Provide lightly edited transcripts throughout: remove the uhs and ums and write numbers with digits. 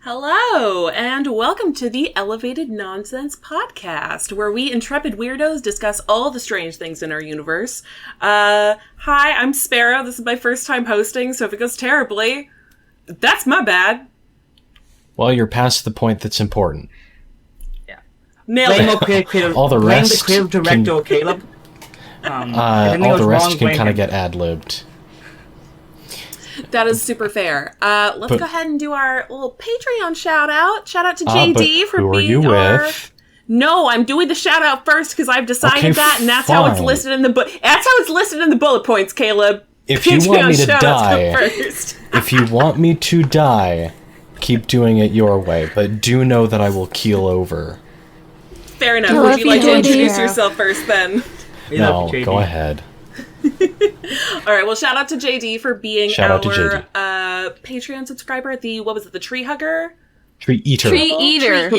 Hello, and welcome to the Elevated Nonsense Podcast, where we intrepid weirdos discuss all the strange things in our universe. Hi, I'm Sparrow. This is my first time hosting, so if it goes terribly, that's my bad. Well, you're past the point that's important. Yeah. Nailed it. All the rest the creative director, Caleb. All the rest can kind of get ad-libbed. That is super fair. Let's go ahead and do our little Patreon shout-out. Shout-out to JD for who being are you our... with? No, I'm doing the shout-out first because I've decided that, and that's how it's listed in the That's how it's listed in the bullet points, Caleb. If you want me to die, if you want me to die, keep doing it your way. But do know that I will keel over. Fair enough. Would you like to introduce yourself first, then? No, go ahead. All right, well, shout out to JD for being our Patreon subscriber at the, the Tree Hugger? Tree Eater. Tree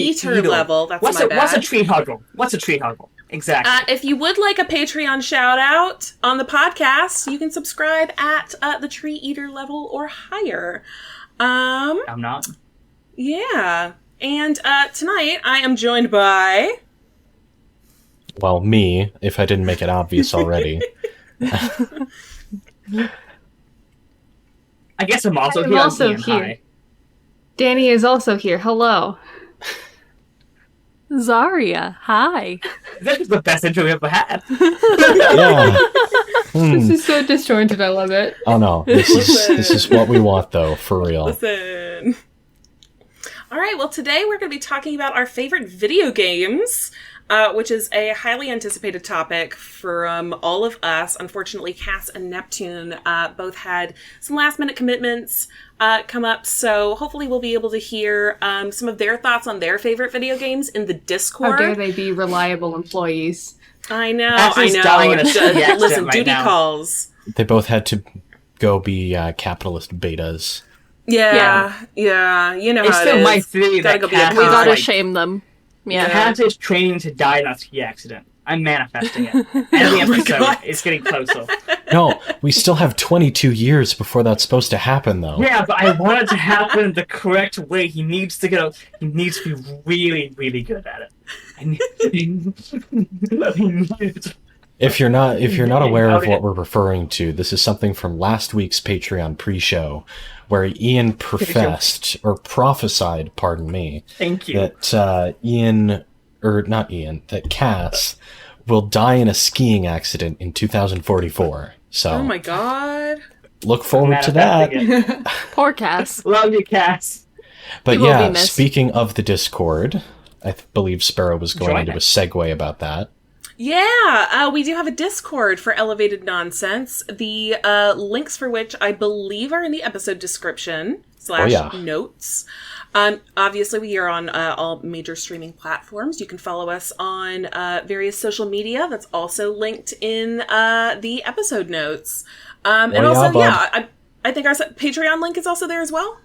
Eater level. That's what's a Tree Hugger? What's a Tree Hugger? Exactly. If you would like a Patreon shout out on the podcast, you can subscribe at the Tree Eater level or higher. I'm not. Yeah. And tonight I am joined by... Well, me, if I didn't make it obvious already. I guess I'm also here. Hi. Dani is also here. Hello. Zarria, hi. This is the best intro we've ever had. Yeah. This is so disjointed. I love it. Oh no, this is what we want, though, for real. Listen. All right, well, today we're going to be talking about our favorite video games. Which is a highly anticipated topic from all of us. Unfortunately, Cass and Neptune both had some last-minute commitments come up, so hopefully we'll be able to hear some of their thoughts on their favorite video games in the Discord. How dare they be reliable employees? I know. Listen, right duty now. calls. They both had to go be capitalist betas. Yeah. You know it's how still it is. my theory that We gotta shame them. Yeah. Cass is training to die in a ski accident. I'm manifesting it. Every episode is getting closer. No, we still have 22 years before that's supposed to happen, though. Yeah, but I want it to happen the correct way. He needs to be really, really good at it. If you're not aware of what we're referring to, this is something from last week's Patreon pre-show, where Iain prophesied, pardon me, thank you, that that Cass will die in a skiing accident in 2044. So, oh my god! Look forward to that. Poor Cass. Love you, Cass. But yeah, speaking of the Discord, I believe Sparrow was going into a segue about that. Yeah, we do have a Discord for Elevated Nonsense. The links for which I believe are in the episode description / notes. Obviously, we are on all major streaming platforms. You can follow us on various social media. That's also linked in the episode notes. I think our Patreon link is also there as well.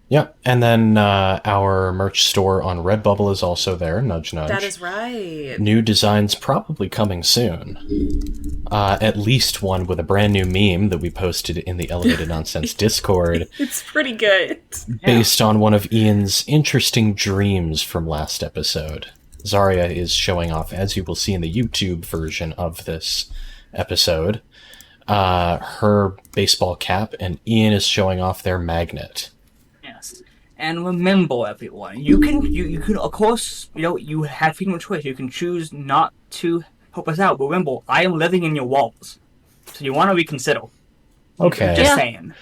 Yep, and then our merch store on Redbubble is also there, nudge nudge. That is right. New designs probably coming soon. At least one with a brand new meme that we posted in the Elevated Nonsense Discord. It's pretty good. Based on one of Ian's interesting dreams from last episode. Zarria is showing off, as you will see in the YouTube version of this episode, her baseball cap, and Iain is showing off their magnet. Yes. And remember, everyone, you can, of course, you have freedom of choice. You can choose not to help us out. But remember, I am living in your walls. So you want to reconsider. Okay. Just saying.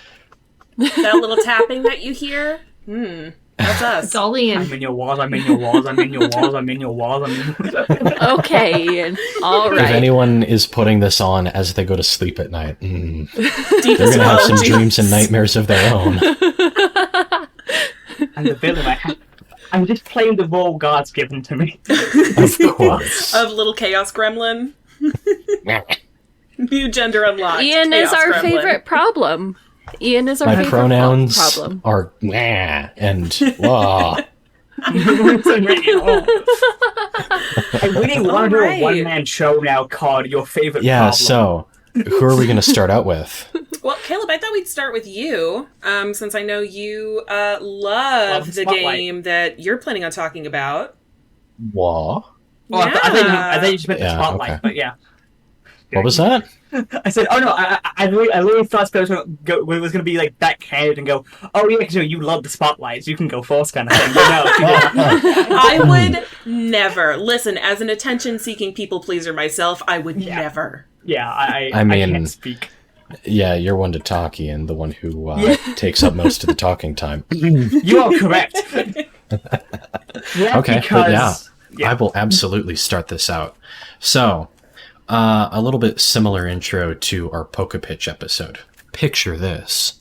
That little tapping that you hear? That's us. It's all Iain. I'm in your walls, I'm in your walls, I'm in your walls, I'm in your walls, I'm in your walls. Okay, Iain. All right. If anyone is putting this on as they go to sleep at night, they're going to have some dreams and nightmares of their own. And the villain I'm just playing the role God's given to me. Of course. Of little chaos gremlin. New gender unlocked. Iain chaos is our gremlin. favorite problem. Iain is our My favorite pronouns problem. are and wah. I really want to do a one-man show now called Your Favorite Problem. So who are we going to start out with? Well, Caleb, I thought we'd start with you, since I know you love the game that you're planning on talking about. What? Well, Yeah. I thought you just meant the Spotlight, okay. but yeah. What was that? I said, oh no, I really thought Spyro was going to be like backhanded and go, oh yeah, because you love the Spotlights, you can go first kind of thing. But no, I would never. Listen, as an attention-seeking people-pleaser myself, I would never. Yeah, I can't speak. Yeah, you're one to talk, Ian, the one who takes up most of the talking time. You are correct. Okay, but yeah, I will absolutely start this out. So, a little bit similar intro to our Poke Pitch episode. Picture this.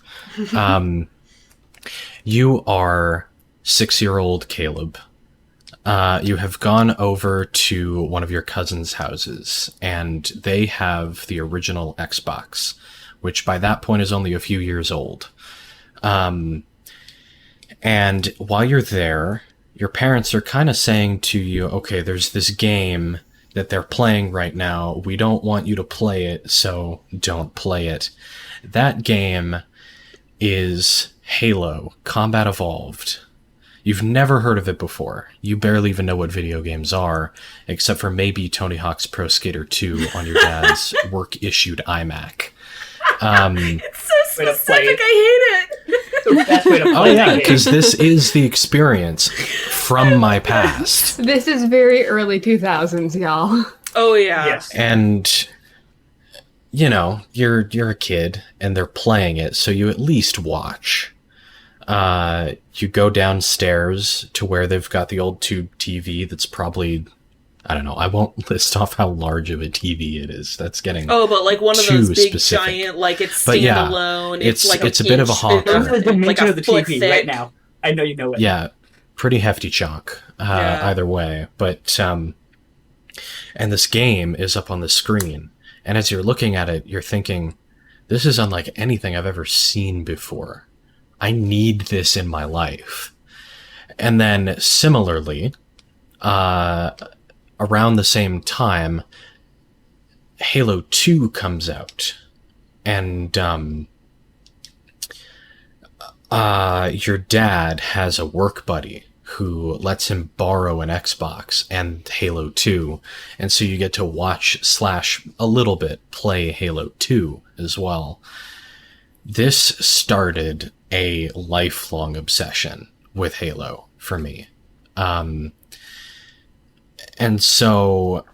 You are 6-year-old Caleb. You have gone over to one of your cousin's houses, and they have the original Xbox, which by that point is only a few years old. And while you're there, your parents are kind of saying to you, okay, there's this game that they're playing right now. We don't want you to play it, so don't play it. That game is Halo Combat Evolved. You've never heard of it before. You barely even know what video games are, except for maybe Tony Hawk's Pro Skater 2 on your dad's work-issued iMac. It's so specific, I hate it! Oh yeah, because this is the experience from my past. This is very early 2000s, y'all. Oh yeah. Yes. And, you know, you're a kid, and they're playing it, so you at least watch. You go downstairs to where they've got the old tube TV that's probably, I don't know, I won't list off how large of a TV it is. That's getting but like one of those big specific. Giant, like it's But yeah, standalone. it's like a bit of a honker. Those are the dimension of the foot TV thick. right now. I know you know it. Yeah, pretty hefty chunk, either way. But, and this game is up on the screen. And as you're looking at it, you're thinking, this is unlike anything I've ever seen before. I need this in my life. And then similarly, around the same time, Halo 2 comes out. And your dad has a work buddy who lets him borrow an Xbox and Halo 2. And so you get to watch / a little bit play Halo 2 as well. This started a lifelong obsession with Halo for me. And so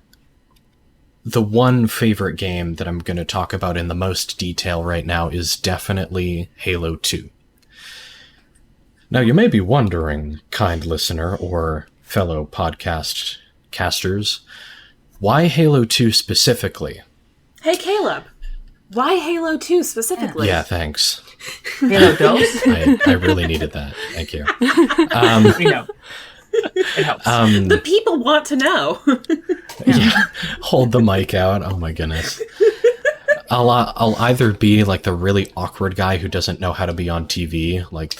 the one favorite game that I'm going to talk about in the most detail right now is definitely Halo 2. Now, you may be wondering, kind listener or fellow podcast casters, why Halo 2 specifically? Hey, Caleb. Why Halo 2 specifically? Yeah, thanks. Halo Dose? I really needed that. Thank you. We know. It helps. The people want to know. Yeah. Hold the mic out. Oh my goodness. I'll either be like the really awkward guy who doesn't know how to be on TV, like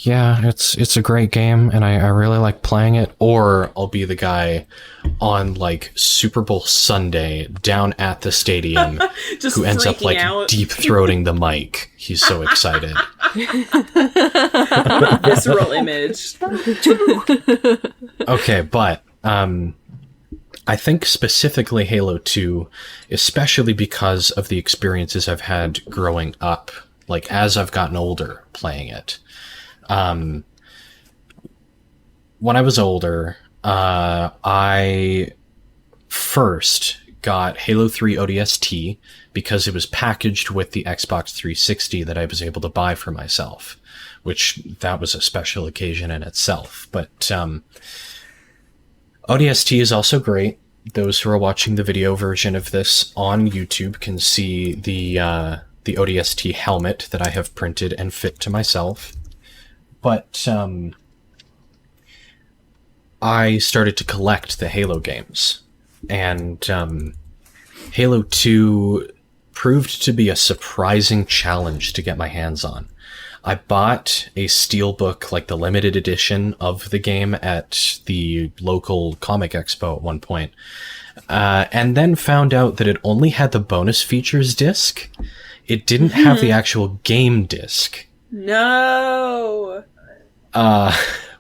it's a great game and I really like playing it, or I'll be the guy on like Super Bowl Sunday down at the stadium Just who ends up like out. deep throating the mic. He's so excited. Visceral image. Okay, but I think specifically Halo 2, especially because of the experiences I've had growing up, like as I've gotten older playing it. When I was older, I first got Halo 3 ODST because it was packaged with the Xbox 360 that I was able to buy for myself, which that was a special occasion in itself. But ODST is also great. Those who are watching the video version of this on YouTube can see the ODST helmet that I have printed and fit to myself. But I started to collect the Halo games, and Halo 2 proved to be a surprising challenge to get my hands on. I bought a steelbook, like the limited edition of the game at the local comic expo at one point, and then found out that it only had the bonus features disc. it didn't have the actual game disc. No.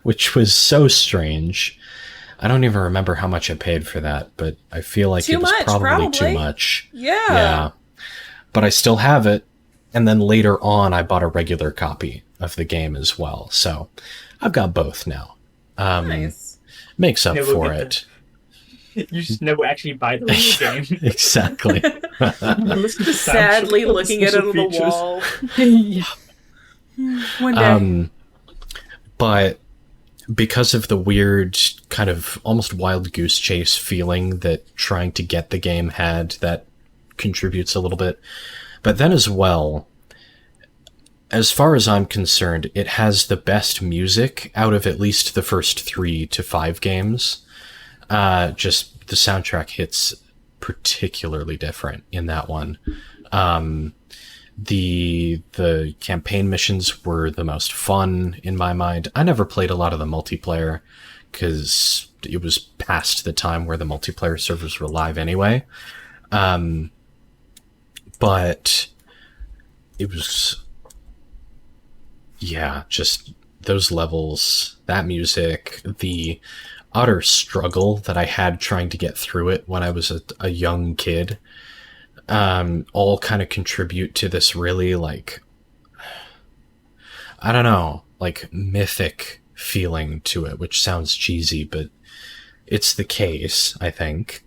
Which was so strange. I don't even remember how much I paid for that, but I feel like it was probably too much. Yeah. But I still have it, and then later on I bought a regular copy of the game as well. So I've got both now. Nice. Makes up for it. You just never actually buy the game. Exactly. Sadly looking at it on the wall. Yeah. One day. But because of the weird kind of almost wild goose chase feeling that trying to get the game had, that contributes a little bit. But then as well, as far as I'm concerned, it has the best music out of at least the first 3 to 5 games. Just the soundtrack hits particularly different in that one. The campaign missions were the most fun in my mind. I never played a lot of the multiplayer because it was past the time where the multiplayer servers were live anyway. But it was, just those levels, that music, the utter struggle that I had trying to get through it when I was a young kid. All kind of contribute to this really, I don't know, mythic feeling to it, which sounds cheesy, but it's the case, I think.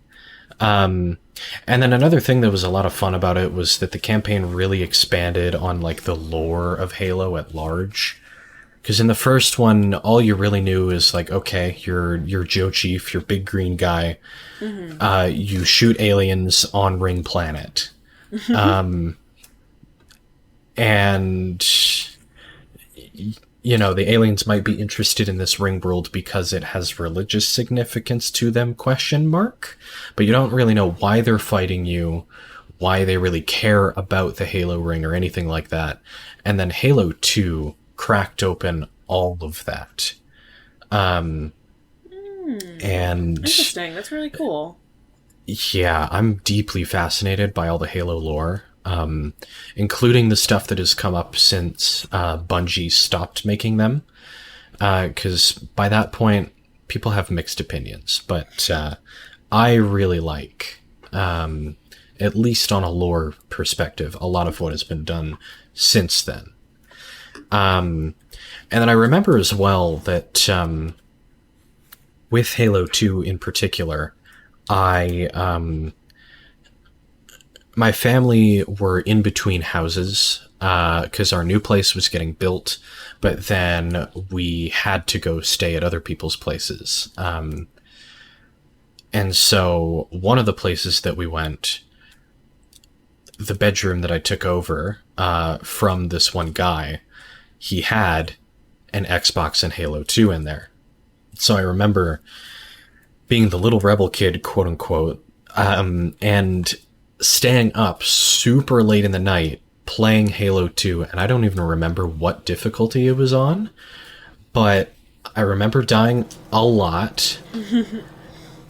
And then another thing that was a lot of fun about it was that the campaign really expanded on, the lore of Halo at large. Because in the first one, all you really knew is, okay, you're Joe Chief, you're big green guy. Mm-hmm. You shoot aliens on Ring Planet. And, the aliens might be interested in this ring world because it has religious significance to them, ? But you don't really know why they're fighting you, why they really care about the Halo ring or anything like that. And then Halo 2 cracked open all of that. And interesting. That's really cool. Yeah, I'm deeply fascinated by all the Halo lore, including the stuff that has come up since Bungie stopped making them. Because by that point, people have mixed opinions. But I really like, at least on a lore perspective, a lot of what has been done since then. And then I remember as well that with Halo 2 in particular, my family were in between houses because our new place was getting built, but then we had to go stay at other people's places. And so one of the places that we went, the bedroom that I took over from this one guy, he had an Xbox and Halo 2 in there. So I remember being the little rebel kid, quote unquote, and staying up super late in the night playing Halo 2, and I don't even remember what difficulty it was on, but I remember dying a lot.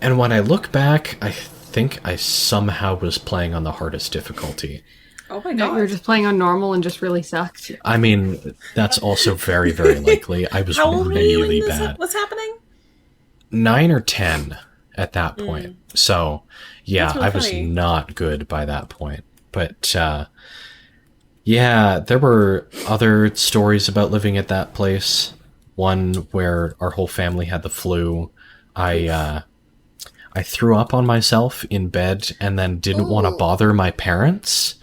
And when I look back, I think I somehow was playing on the hardest difficulty. Oh my No, god. you were just playing on normal and just really sucked. I mean, that's also very, very likely. I was How old were you really when bad. what's happening? 9 or 10 at that point. So, yeah, That's really I was funny. not good by that point. But, yeah, there were other stories about living at that place. One where our whole family had the flu. I threw up on myself in bed and then didn't want to bother my parents.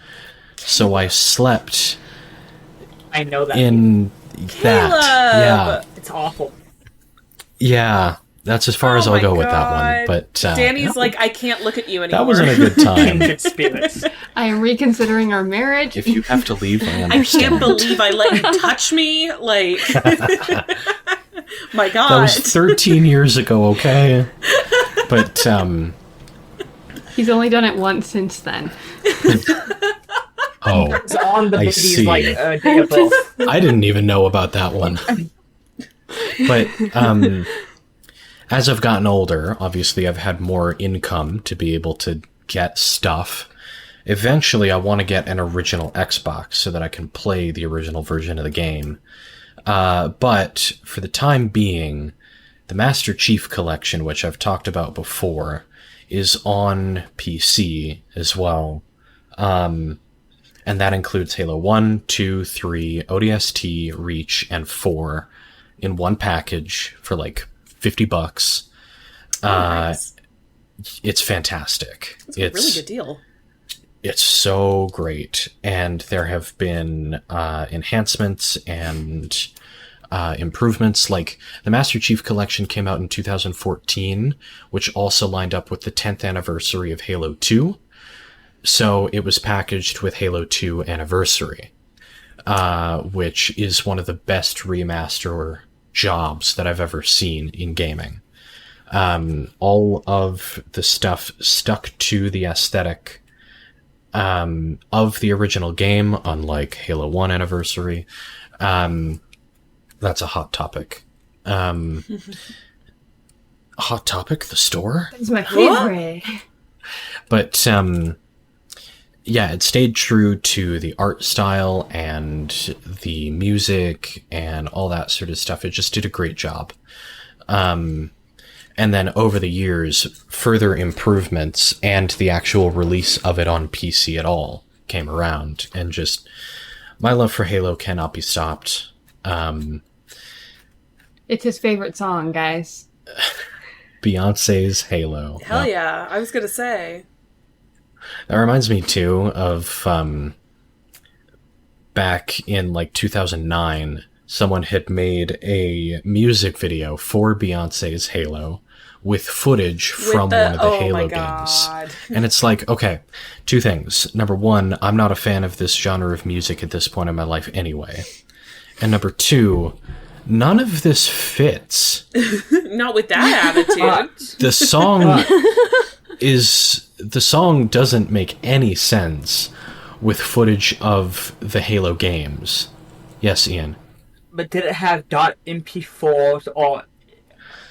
So I slept I know that. in that. Yeah. It's awful. Yeah. That's as far as I'll my go with that God. one. But Danny's like, I can't look at you anymore. that wasn't a good time. Kindred spirits. I am reconsidering our marriage. If you have to leave, I I understand. can't believe I let you touch me. Like, my God. That was 13 years ago, okay? But, He's only done it once since then. oh, It's on the I baby's see. day of birth. I didn't even know about that one. But, as I've gotten older, obviously I've had more income to be able to get stuff. eventually I want to get an original Xbox so that I can play the original version of the game. But for the time being, the Master Chief Collection, which I've talked about before, is on PC as well. And that includes Halo 1, 2, 3, ODST, Reach, and 4 in one package for like $50. Nice. It's fantastic. It's a really good deal. It's so great. And there have been enhancements and improvements. Like the Master Chief Collection came out in 2014, which also lined up with the 10th anniversary of Halo 2. So it was packaged with Halo 2 Anniversary, which is one of the best remaster jobs that I've ever seen in gaming. All of the stuff stuck to the aesthetic of the original game, unlike Halo 1 Anniversary. That's a hot topic. Hot Topic, the store? It's my favorite. But, yeah, it stayed true to the art style and the music and all that sort of stuff. It just did a great job. And then over the years, further improvements and the actual release of it on PC at all came around. And just, my love for Halo cannot be stopped. It's his favorite song, guys. Beyonce's Halo. Hell yeah, I was going to say. That reminds me, too, of back in, like, 2009, someone had made a music video for Beyonce's Halo with footage from one of the Halo games. And it's like, okay, two things. Number one, I'm not a fan of this genre of music at this point in my life anyway. And number two, none of this fits. Not with that attitude. The song doesn't make any sense with footage of the Halo games. Yes, Iain. But did it have .mp4s or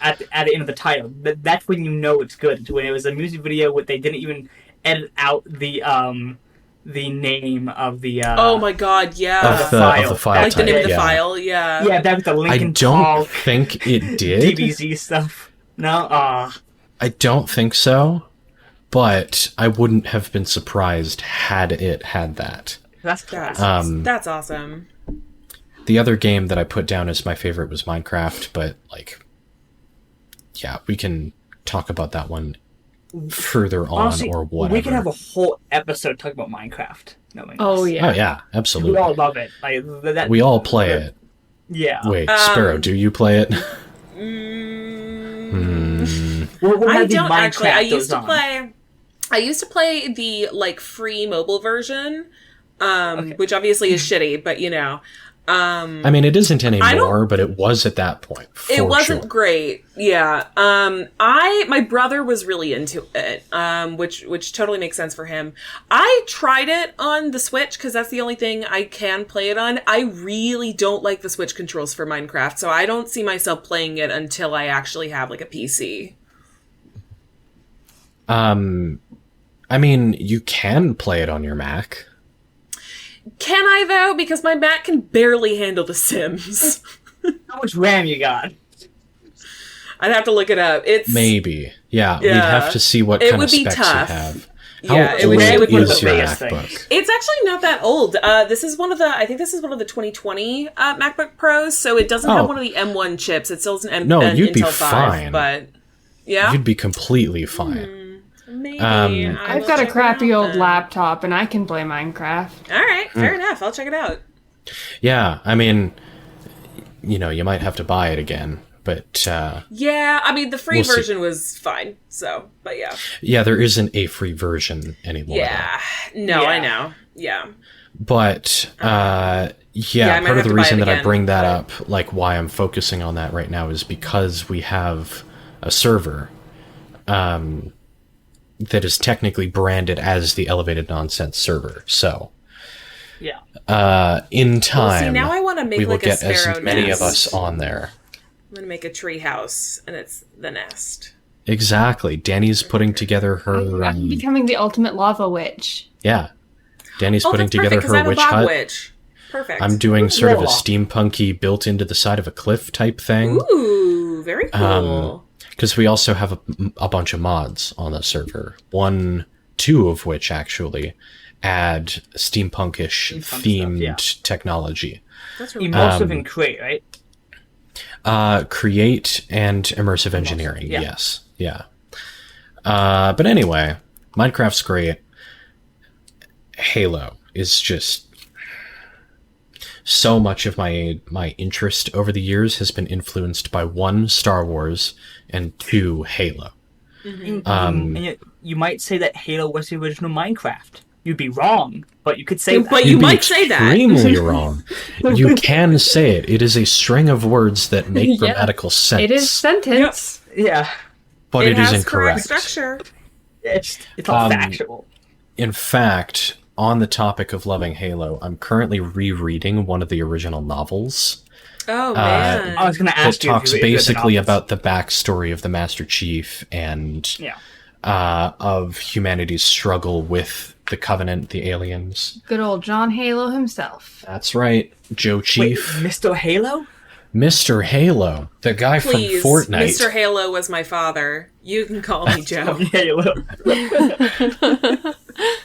at the end of the title? That's when you know it's good. When it was a music video, they didn't even edit out the name of the oh my god, yeah, of the file, like type, the name of the file, yeah. Yeah, that was the Lincoln I don't Talk, think it did. DBZ stuff. No, I don't think so, but I wouldn't have been surprised had it had that. That's class. That's awesome. The other game that I put down as my favorite was Minecraft, but like, yeah, we can talk about that one further on. Honestly, or whatever. We could have a whole episode talking about Minecraft. Oh yeah. Oh yeah, absolutely. We all love it. Like that. We all play it. Yeah. Wait, Sparrow, do you play it? I don't actually. I used to play the like free mobile version, which obviously is shitty, but you know. I mean, it isn't anymore, but it was at that point. It wasn't great. Yeah. My brother was really into it, which totally makes sense for him. I tried it on the Switch because that's the only thing I can play it on. I really don't like the Switch controls for Minecraft, so I don't see myself playing it until I actually have like a PC. I mean, you can play it on your Mac. Can I, though? Because my Mac can barely handle The Sims. How much RAM you got? I'd have to look it up. Maybe. Yeah, we'd have to see what kind of specs you have. How old is your MacBook? It's actually not that old. This is one of the 2020 MacBook Pros, so it doesn't have one of the M1 chips. It still has an you'd be Intel 5, fine. But yeah, you'd be completely fine. Maybe. I've got a crappy old laptop and I can play Minecraft. All right, fair enough. I'll check it out. Yeah, I mean, you know, you might have to buy it again, but yeah, I mean, the free version was fine. So, but yeah. Yeah, there isn't a free version anymore. Yeah. No, I know. Yeah. But part of the reason that I bring that up, like why I'm focusing on that right now, is because we have a server that is technically branded as the Elevated Nonsense server. So, yeah. In time, now I want to make we will like get a Sparrow as many nest. of us on there. I'm going to make a tree house, and it's the nest. Exactly. Dani's putting together her... I'm becoming the ultimate lava witch. Yeah. Dani's putting that's together perfect, 'cause her I'm a witch bog hut. Witch. Perfect. I'm doing sort of a Yeah. steampunky built into the side of a cliff type thing. Ooh, very cool. Because we also have a bunch of mods on the server. Two of which actually add steampunkish themed technology. That's really Immersive and create, right? Create and immersive engineering, yeah. yes. Yeah. But anyway, Minecraft's great. Halo is just... So much of my interest over the years has been influenced by 1, Star Wars, and 2, Halo. And yet you might say that Halo was the original Minecraft. You'd be wrong, but you could say that. But you might say that. Extremely wrong. You can say it. It is a string of words that make grammatical sense. It is sentence. Yeah. But it is has correct incorrect. structure. It's all factual. In fact, on the topic of loving Halo, I'm currently rereading one of the original novels. Oh, man. I was going to It ask you. talks if you read the basically novels. about the backstory of the Master Chief and of humanity's struggle with the Covenant, the aliens. Good old John Halo himself. That's right, Joe Wait, Chief. Mr. Halo? Mr. Halo, the guy Please, from Fortnite. Mr. Halo was my father. You can call me Joe. Halo.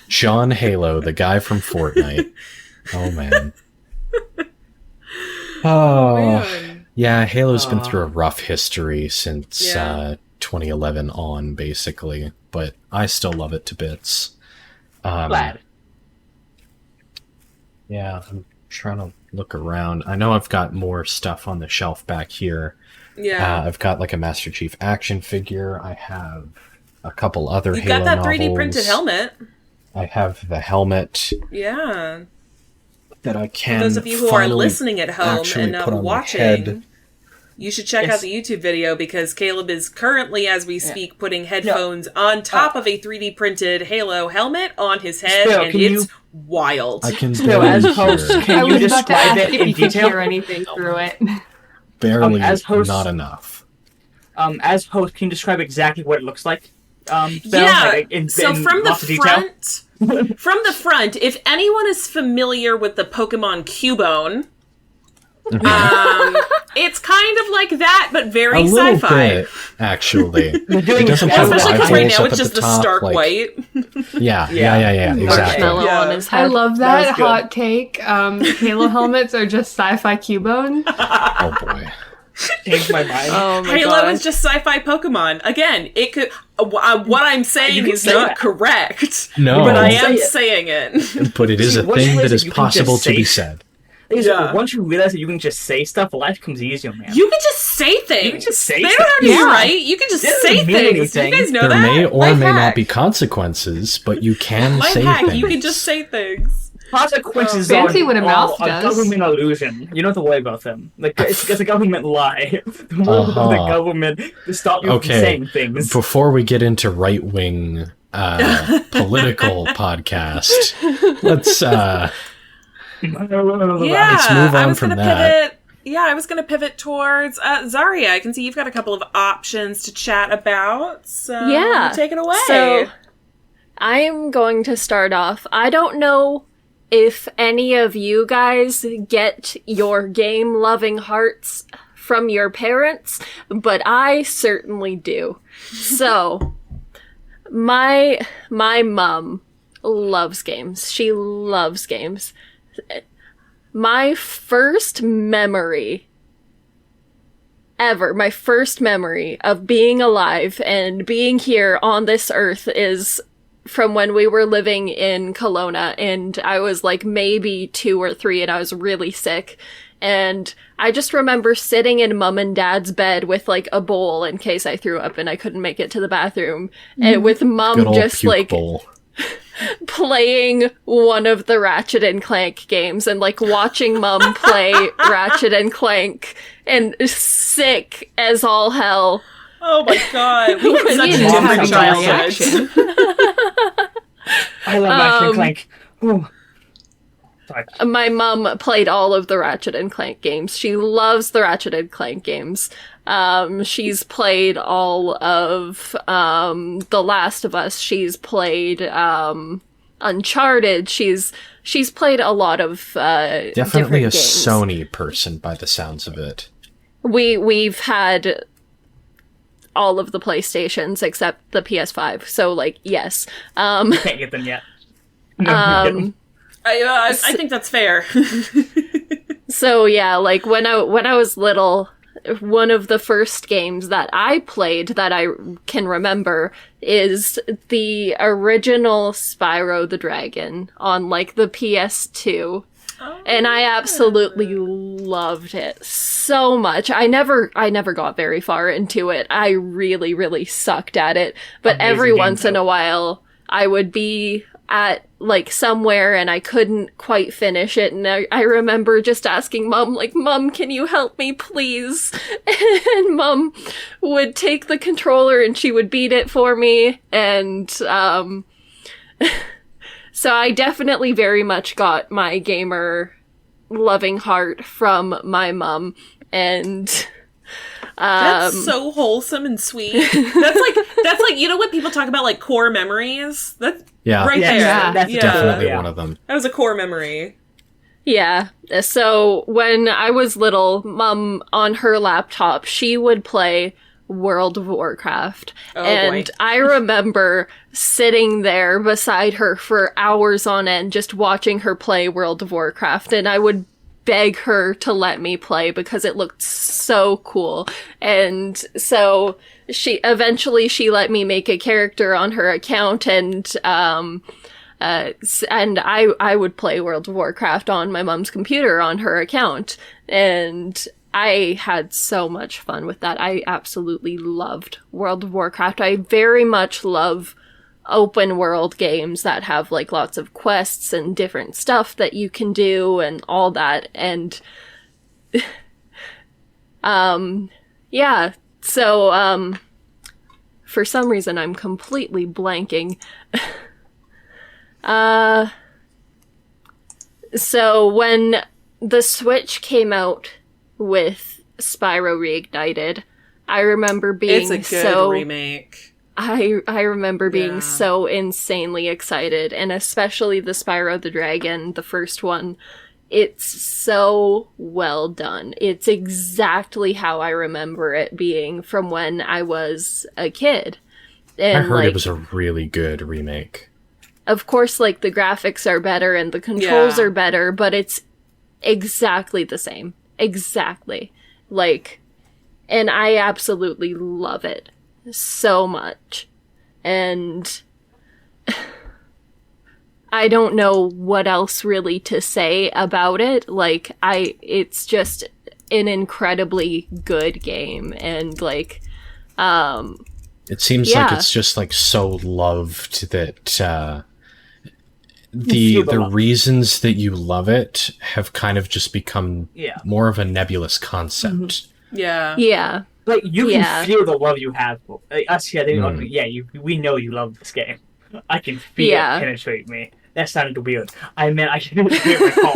John Halo, the guy from Fortnite. Oh, man. Oh, Man. yeah, Halo's been through a rough history since Yeah. 2011 on, basically. But I still love it to bits. Glad. Yeah, I'm trying to look around. I know I've got more stuff on the shelf back here. Yeah. I've got like a Master Chief action figure. I have a couple other You Halo got that 3D novels. printed helmet. I have the helmet Yeah. that I can. For those of you who are finally listening at home actually and not put on my watching, head. you should check out the YouTube video because Caleb is currently, as we speak, putting headphones on top of a 3D printed Halo helmet on his head, Spyro, and can it's wild. I can So barely as hear. host, I can you was about to describe ask it if in you could detail? hear anything through it. Barely, as host- not enough. As host, can you describe exactly what it looks like? Phil? Yeah. Like, in From the lots of detail? front, if anyone is familiar with the Pokemon Cubone, it's kind of like that, but very A little sci-fi. bit, actually. doing It doesn't that. have Especially because rivals right now up it's at just the top, stark like- white. Yeah, exactly. Marshmallow Yeah. on his I head. love That was that good. hot take. Halo helmets are just sci-fi Cubone. Oh boy. Changed my mind. Oh my Halo god. is just sci-fi Pokemon. Again, it could. What I'm saying can is say not that. correct. No. but I You am say it. saying it. But it is See, a once you thing realize that that is you can just possible to be say- said. Yeah. Once you realize that you can just say stuff, life becomes easier, man. You can just say things. You can just say they don't stuff. have to be Yeah. right. You can just It doesn't say mean things. anything. You guys know There that. may or Life may hack. not be consequences, but you can Life say hack. things. You can just say things. Consequences Fancy are what a mouth a does. government illusion. You don't have to worry about them. Like it's a government lie. The more Uh-huh. the government to stop you from Okay, saying things. before we get into right-wing political podcast, let's Yeah, Let's move I on was from gonna that. pivot. Yeah, I was going to pivot towards Zarria. I can see you've got a couple of options to chat about. So Yeah. take it away. So, I'm going to start off. I don't know if any of you guys get your game-loving hearts from your parents, but I certainly do. So, my mom loves games. She loves games. My first memory ever, my first memory of being alive and being here on this earth is from when we were living in Kelowna, and I was like maybe 2 or 3 and I was really sick. And I just remember sitting in mom and dad's bed with like a bowl in case I threw up and I couldn't make it to the bathroom. And with good mom old just puke like bowl. playing one of the Ratchet and Clank games and like watching mom play Ratchet and Clank and sick as all hell. oh my god, we had such Ian is different having a childhoods. reaction. I love Ratchet and Clank. Ooh. Sorry. My mom played all of the Ratchet and Clank games. She loves the Ratchet and Clank games. She's played all of The Last of Us. She's played Uncharted. She's played a lot of definitely a games. Sony person by the sounds of it. We've had all of the PlayStations except the PS5. So like, yes. Can't get them yet. No, I think that's fair. So yeah, like when I was little, one of the first games that I played that I can remember is the original Spyro the Dragon on like the PS2. Oh, and I absolutely loved it so much. I never got very far into it. I really, really sucked at it. But amazing every once in a while, I would be at like somewhere and I couldn't quite finish it. And I remember just asking Mom, like, Mom, can you help me, please? And Mom would take the controller and she would beat it for me. And, so I definitely very much got my gamer loving heart from my mom, and that's so wholesome and sweet. That's like you know what people talk about, like core memories. That's right there. Yeah, that's definitely one of them. That was a core memory. Yeah. So when I was little, Mom on her laptop, she would play World of Warcraft. And I remember sitting there beside her for hours on end just watching her play World of Warcraft, and I would beg her to let me play because it looked so cool. And so she let me make a character on her account, and I would play World of Warcraft on my mom's computer on her account, and I had so much fun with that. I absolutely loved World of Warcraft. I very much love open world games that have like lots of quests and different stuff that you can do and all that. And yeah. So for some reason I'm completely blanking. So when the Switch came out with Spyro Reignited, I remember being it's a good remake. I remember being so insanely excited, and especially the Spyro the Dragon, the first one. It's so well done. It's exactly how I remember it being from when I was a kid. And I heard it was a really good remake. Of course, like, the graphics are better and the controls are better, but it's exactly the same. Exactly. Like, and I absolutely love it so much. And I don't know what else really to say about it. Like, it's just an incredibly good game. And, like, it seems like it's just, like, so loved that, the reasons that you love it have kind of just become more of a nebulous concept. Mm-hmm. Yeah. Like, you can feel the love you have. Like, us here, we know you love this game. I can feel it penetrate me. That sounded weird. I meant I didn't hear my call.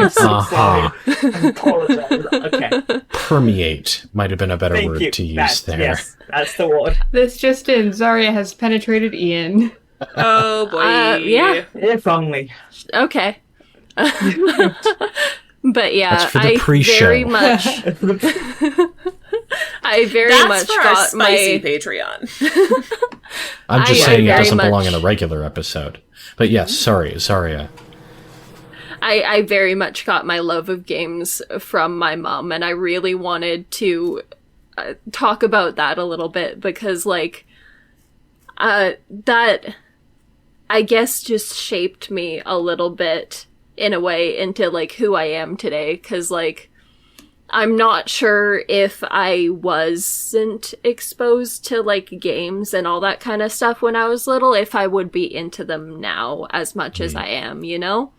I'm so sorry. I apologize. Okay. Permeate might have been a better word to use there. Yes, that's the word. This just in, Zarria has penetrated Iain. Oh boy. Yeah. If only. Okay. But yeah, that's for the pre-show. Very much. I very That's much for got our spicy my Patreon. I'm just saying it doesn't belong in a regular episode. But yes, sorry, Zarria. I very much got my love of games from my mom, and I really wanted to talk about that a little bit because, like, that, I guess, just shaped me a little bit in a way into, like, who I am today. Because, like, I'm not sure if I wasn't exposed to, like, games and all that kind of stuff when I was little, if I would be into them now as much as I am, you know?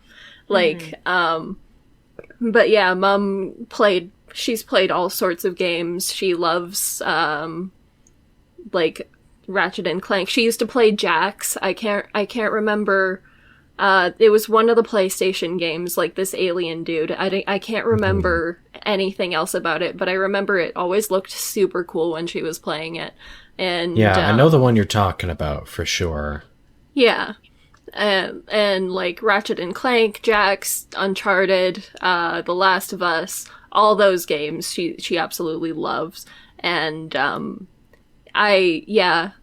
Like, but yeah, Mom she's played all sorts of games. She loves, like, Ratchet and Clank. She used to play Jax. I can't remember. It was one of the PlayStation games, like this alien dude. I can't remember anything else about it, but I remember it always looked super cool when she was playing it. And yeah, I know the one you're talking about for sure. Yeah. and like Ratchet and Clank, Jax, Uncharted, The Last of Us, all those games she absolutely loves. And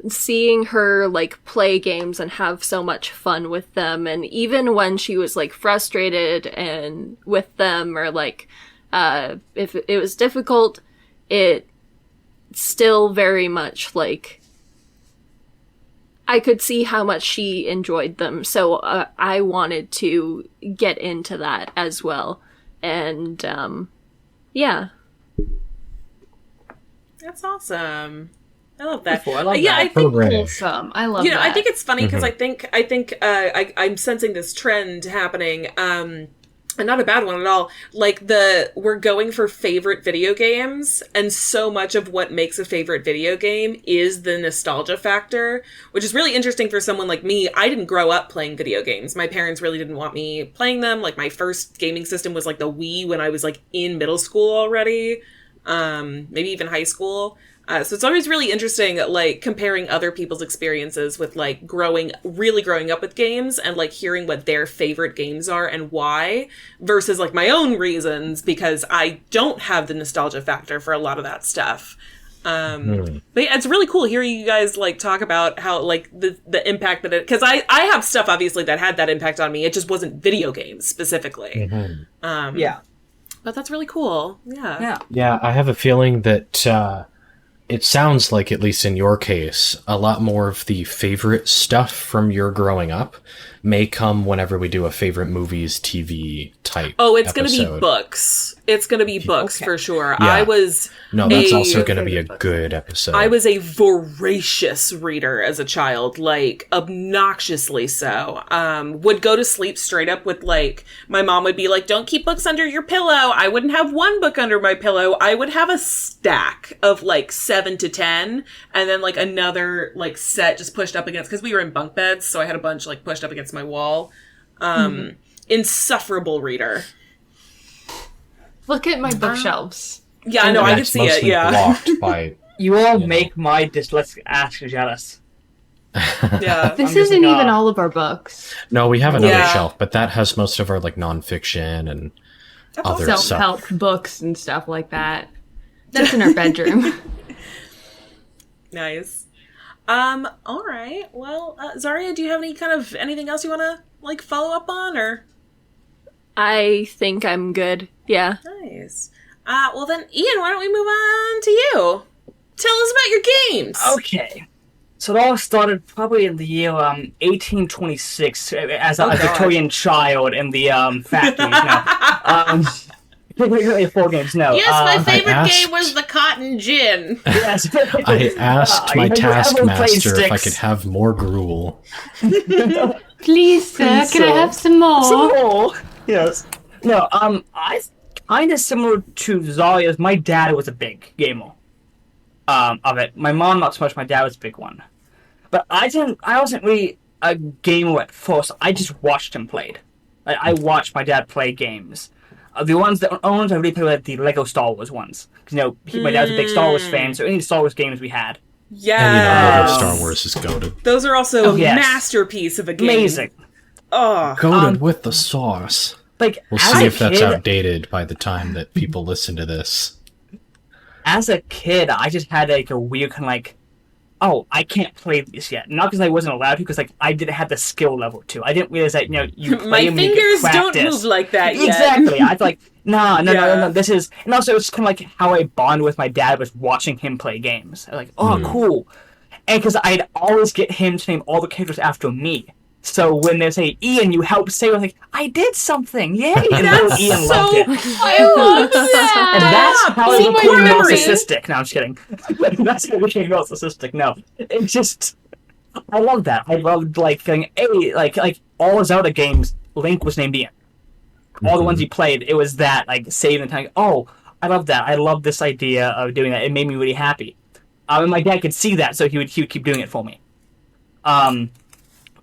seeing her like play games and have so much fun with them, and even when she was like frustrated and with them, or like if it was difficult, it still very much like I could see how much she enjoyed them, so I wanted to get into that as well. And yeah, that's awesome. I love that. I like that. I think wholesome. I love that. I think it's funny because I think I'm sensing this trend happening. And not a bad one at all. Like we're going for favorite video games, and so much of what makes a favorite video game is the nostalgia factor, which is really interesting for someone like me. I didn't grow up playing video games. My parents really didn't want me playing them. Like my first gaming system was like the Wii when I was like in middle school already, maybe even high school. So it's always really interesting, like, comparing other people's experiences with, like, growing up with games and, like, hearing what their favorite games are and why versus, like, my own reasons, because I don't have the nostalgia factor for a lot of that stuff. But yeah, it's really cool hearing you guys, like, talk about how, like, the impact that because I have stuff, obviously, that had that impact on me. It just wasn't video games, specifically. Yeah. But that's really cool. Yeah. Yeah, I have a feeling that... it sounds like, at least in your case, a lot more of the favorite stuff from your growing up may come whenever we do a favorite movies, TV type. Oh, it's going to be books. It's going to be books for sure. Yeah. That's also going to be a book. Good episode. I was a voracious reader as a child, like obnoxiously so. Would go to sleep straight up with like, my mom would be like, don't keep books under your pillow. I wouldn't have one book under my pillow. I would have a stack of like 7 to 10 and then like another like set just pushed up against, because we were in bunk beds. So I had a bunch like pushed up against my wall. Insufferable reader. Look at my bookshelves. Yeah, I know. I can see it. Yeah. Blocked by, you all make my dyslexic ass jealous. Yeah. This isn't even all of our books. No, we have another shelf, but that has most of our like nonfiction and other stuff. Self-help books and stuff like that. That's in our bedroom. Nice. All right. Well, Zarria, do you have anything else you want to like follow up on, or? I think I'm good. Yeah. Nice. Well then, Iain, why don't we move on to you? Tell us about your games. Okay. So it all started probably in the year 1826 as a Victorian child in the factories. No. 4 games, no. Yes, my favorite game was the cotton gin. Yes. I asked my taskmaster if I could have more gruel. Please, sir, can I have some more? Some more. Yes. No, I kind of similar to Zarria's. My dad was a big gamer of it. My mom, not so much. My dad was a big one. But I wasn't really a gamer at first. I just watched him play. I watched my dad play games. The ones I really played were the Lego Star Wars ones. Because, my dad was a big Star Wars fan, so any Star Wars games we had. Yeah. And Star Wars is goated. Those are also masterpiece of a game. Amazing. Oh. Goated with the sauce. Like, we'll see if that's outdated by the time that people listen to this. As a kid, I just had like a weird kind of like, oh, I can't play this yet. Not because I wasn't allowed to, because like I didn't have the skill level to. I didn't realize that you play my them, fingers don't move like that yet. Exactly. I was like, no. This is, and also it's kind of like how I bond with my dad was watching him play games. I was like, oh, cool, and because I'd always get him to name all the characters after me. So when they say, Iain, you helped save, I'm like, I did something. Yay! And Iain loved it. I love that! And that's how See, I my became memory. narcissistic. No, I'm just kidding. That's how I became narcissistic. No. It's just, I love that. I loved, like, going, hey, like all Zelda games, Link was named Iain. All the ones he played, it was that, like, saving the time. Oh, I love that. I love this idea of doing that. It made me really happy. And my dad could see that, so he would keep doing it for me.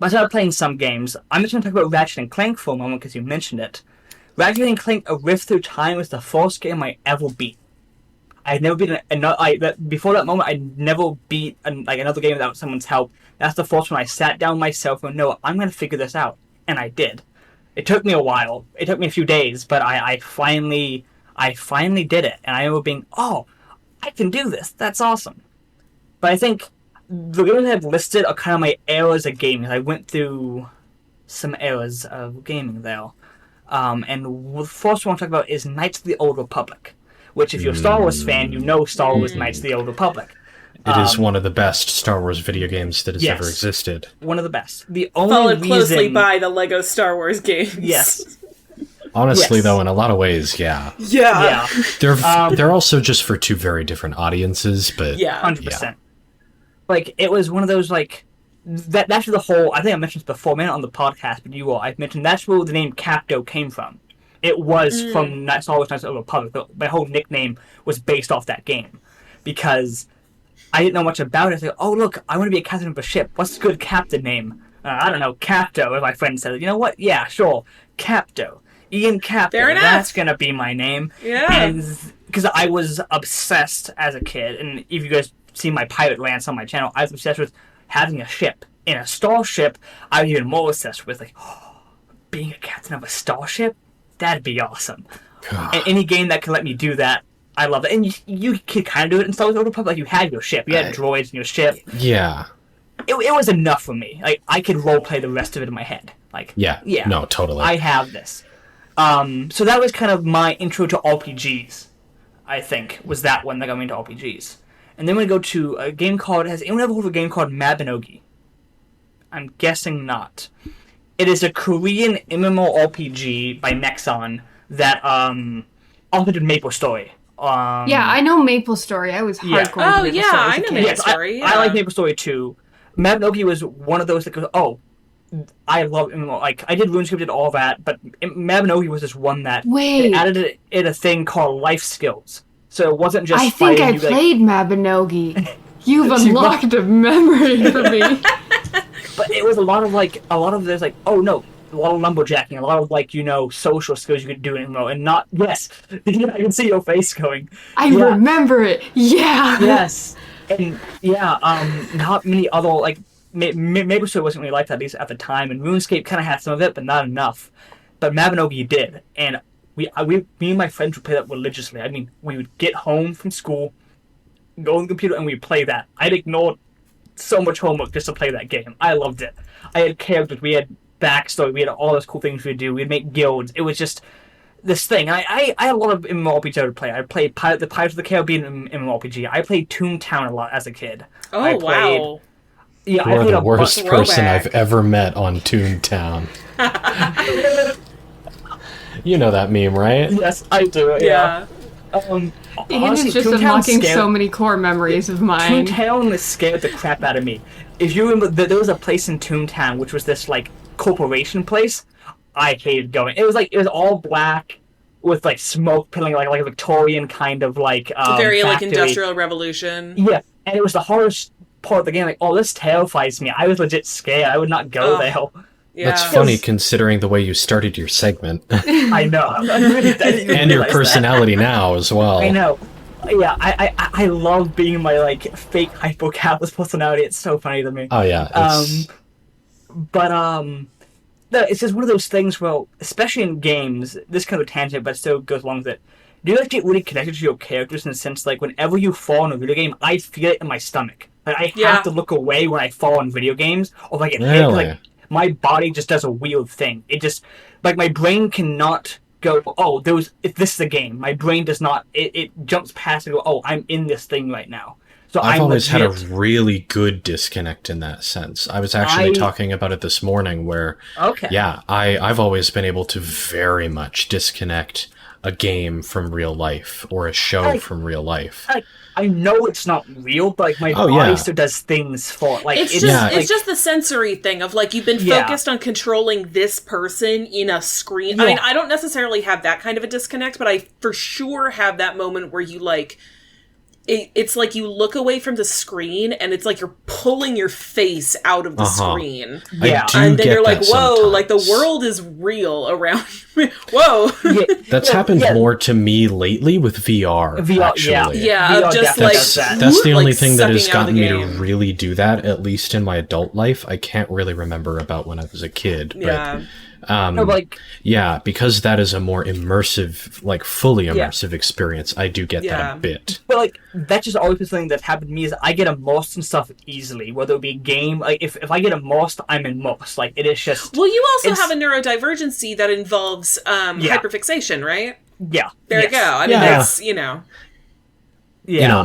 But I started playing some games. I'm just going to talk about Ratchet and Clank for a moment because you mentioned it. Ratchet and Clank A Rift Through Time was the first game I ever beat. I'd never beaten before that moment. I'd never beat another game without someone's help. That's the first one I sat down myself and no, I'm going to figure this out, and I did. It took me a while. It took me a few days, but I finally did it, and I remember being, oh, I can do this. That's awesome. But I think the games I've listed are kind of my eras of gaming. I went through some eras of gaming there. And the first one I want to talk about is Knights of the Old Republic, which if you're a Star Wars fan, you know Star Wars Knights of the Old Republic. It is one of the best Star Wars video games that has ever existed. One of the best. The only Followed closely by the Lego Star Wars games. Yes. Honestly, though, in a lot of ways, yeah. Yeah. They're also just for two very different audiences, but... Yeah. 100%. Yeah. Like, it was one of those, like... That's the whole... I think I mentioned this before, maybe not on the podcast, but I've mentioned that's where the name Capto came from. It was from Star Wars Knights of the Republic. My whole nickname was based off that game. Because I didn't know much about it. I was like, oh, look, I want to be a captain of a ship. What's a good captain name? I don't know, Capto, as my friend said. You know what? Yeah, sure. Capto. Iain Capto. Fair enough. That's going to be my name. Yeah. And because I was obsessed as a kid, and if you guys see my pirate rants on my channel, I was obsessed with having a ship. In a starship, I was even more obsessed with, like, being a captain of a starship? That'd be awesome. And any game that can let me do that, I love it. And you could kind of do it in Star Wars Old Republic. Like, you had your ship. You had droids in your ship. Yeah. It was enough for me. Like, I could roleplay the rest of it in my head. Like, yeah. No, totally. I have this. So that was kind of my intro to RPGs, I think, was that one that got me into RPGs. And then we go to a game called... Has anyone ever heard of a game called Mabinogi? I'm guessing not. It is a Korean MMORPG by Nexon that also did MapleStory. Yeah, I know MapleStory. I was hardcore. Oh, into yeah, MapleStory I know MapleStory. I like MapleStory too. Mabinogi was one of those that goes, oh, I love MMO. Like, I did RuneScape, did all that, but Mabinogi was this one that it added it a thing called life skills. So it wasn't just I think I played Mabinogi. You've unlocked a memory for me. But it was a lot of there's like, oh no, a lot of lumberjacking, a lot of like, social skills you could do in MMO, and not, yes, I can see your face going. I remember it, yeah. Yes, and not many other, like, MapleStory wasn't really like that, at least at the time, and RuneScape kind of had some of it, but not enough. But Mabinogi did, and me and my friends would play that religiously. I mean, we would get home from school, go on the computer, and we'd play that. I'd ignored so much homework just to play that game. I loved it. I had characters, we had backstory, we had all those cool things we'd do. We'd make guilds. It was just this thing. I had a lot of MMORPG to play. I played the Pirates of the Caribbean MMORPG. I played Toontown a lot as a kid. Oh, wow. Yeah, you are the worst person I've ever met on Toontown. You know that meme, right? Yes, I do. Yeah. Ian is just unlocking so many core memories of mine. Toontown scared the crap out of me. If you remember, there was a place in Toontown which was this like corporation place. I hated going. It was all black with like smoke pilling, like a Victorian kind of like very factory. Like Industrial Revolution. Yeah, and it was the hardest part of the game. Like, oh, this terrifies me. I was legit scared. I would not go there. Yeah. That's funny considering the way you started your segment. I know. And your personality now as well. I know. Yeah, I love being my like fake hypocalipus personality. It's so funny to me. Oh yeah. No, it's just one of those things where, especially in games, this kind of tangent, but still goes along with it. Do you like get really connected to your characters in the sense like whenever you fall in a video game, I feel it in my stomach. Like, I have to look away when I fall in video games, or if I get hit. Like, my body just does a weird thing. It just, like, my brain cannot go, oh, this is a game. My brain does not, it jumps past and go, oh, I'm in this thing right now. So I've always had a really good disconnect in that sense. I was actually talking about it this morning where, I've always been able to very much disconnect a game from real life or a show from real life. I know it's not real, but like my body still does things for it. Like it's just the sensory thing of like you've been focused on controlling this person in a screen. Yeah. I mean, I don't necessarily have that kind of a disconnect, but I for sure have that moment where you like it's like you look away from the screen and it's like you're pulling your face out of the screen. Yeah. And then you're like, whoa, like the world is real around me. Whoa. That's happened more to me lately with VR, actually. Yeah, VR just that's the only thing that has sucking out gotten the me to game. really do that, at least in my adult life. I can't really remember about when I was a kid, but because that is a more immersive, like fully immersive experience, I do get that a bit. But like that's just always been something that's happened to me is I get immersed in stuff easily, whether it be a game. Like if I get immersed, I'm immersed. Like it is just. Well, you also have a neurodivergency that involves hyperfixation, right? Yeah. There you go. I mean, that's You know,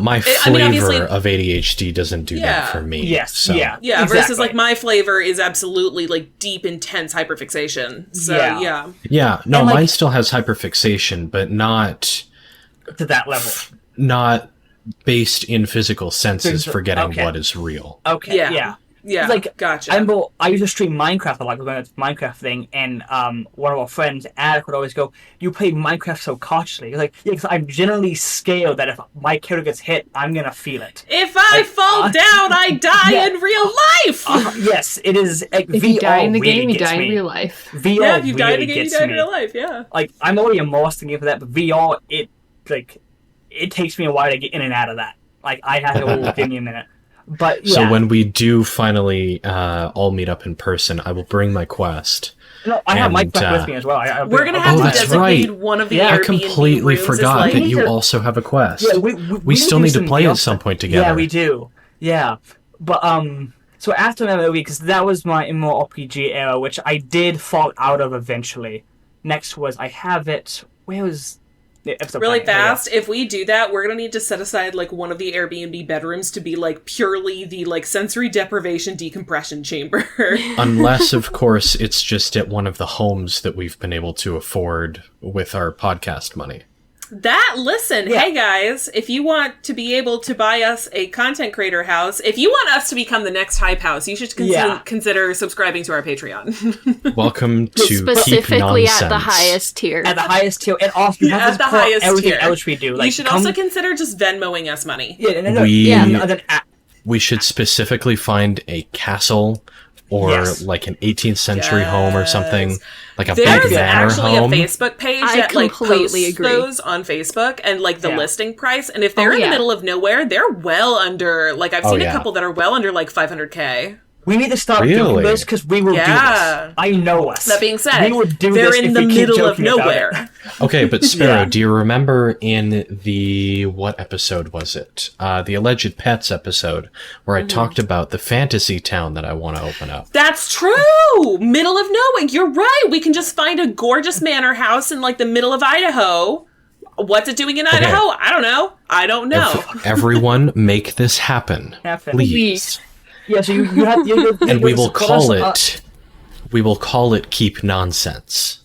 my flavor of ADHD doesn't do that for me. Yes. So. Yeah. Exactly. Versus like my flavor is absolutely like deep, intense hyperfixation. So Yeah. No, and, mine still has hyperfixation, but not to that level. Not based in physical senses, forgetting what is real. Okay. Yeah, like gotcha. I used to stream Minecraft a lot, going to the Minecraft thing, and one of our friends, Alec, would always go, "You play Minecraft so cautiously." Like, because I'm generally scared that if my character gets hit, I'm gonna feel it. If I fall down, I die in real life. Yes, it is. Like, if VR you die in the really game, you gets die in me. real life. VR if you die in the game, you gets die in me. real life. Yeah. Like I'm already immersed in the game for that, but VR, it takes me a while to get in and out of that. Like I have to give me a minute. But So when we do finally all meet up in person, I will bring my Quest. No, I have my Quest with me as well. We're gonna have to designate one of the Airbnb I completely rooms forgot as, that you also have a Quest. Yeah, we still need to play at some point together. Yeah, we do. Yeah, but so after MMOE, because that was my MMORPG era, which I did fall out of eventually. Next was I have it. Where was really fast? If we do that, we're gonna need to set aside like one of the Airbnb bedrooms to be like purely the like sensory deprivation decompression chamber. Unless, of course, it's just at one of the homes that we've been able to afford with our podcast money. Hey guys, if you want to be able to buy us a content creator house, if you want us to become the next Hype House, you should consider subscribing to our Patreon. Welcome to specifically Keep at the Nonsense. highest tier. At the highest tier, and also at the highest everything tier. else we do. Like, you should also consider just Venmoing us money. We should specifically find a castle or like an 18th century home or something, like a big manor home. There's actually a Facebook page that like posts agree. those on Facebook and like the listing price. And if they're in the middle of nowhere, they're well under. Like I've seen a couple that are well under like $500K. We need to stop doing this because we will do this. I know us. That being said, we would do they're this in if the we keep middle of joking about nowhere. it. Okay, but Sparrow, do you remember in the, what episode was it? The Alleged Pets episode, where I talked about the fantasy town that I want to open up. That's true! Middle of nowhere. You're right. We can just find a gorgeous manor house in like the middle of Idaho. What's it doing in Idaho? I don't know. Everyone make this happen. Please. Yeah, so you have and we will call it Keep Nonsense.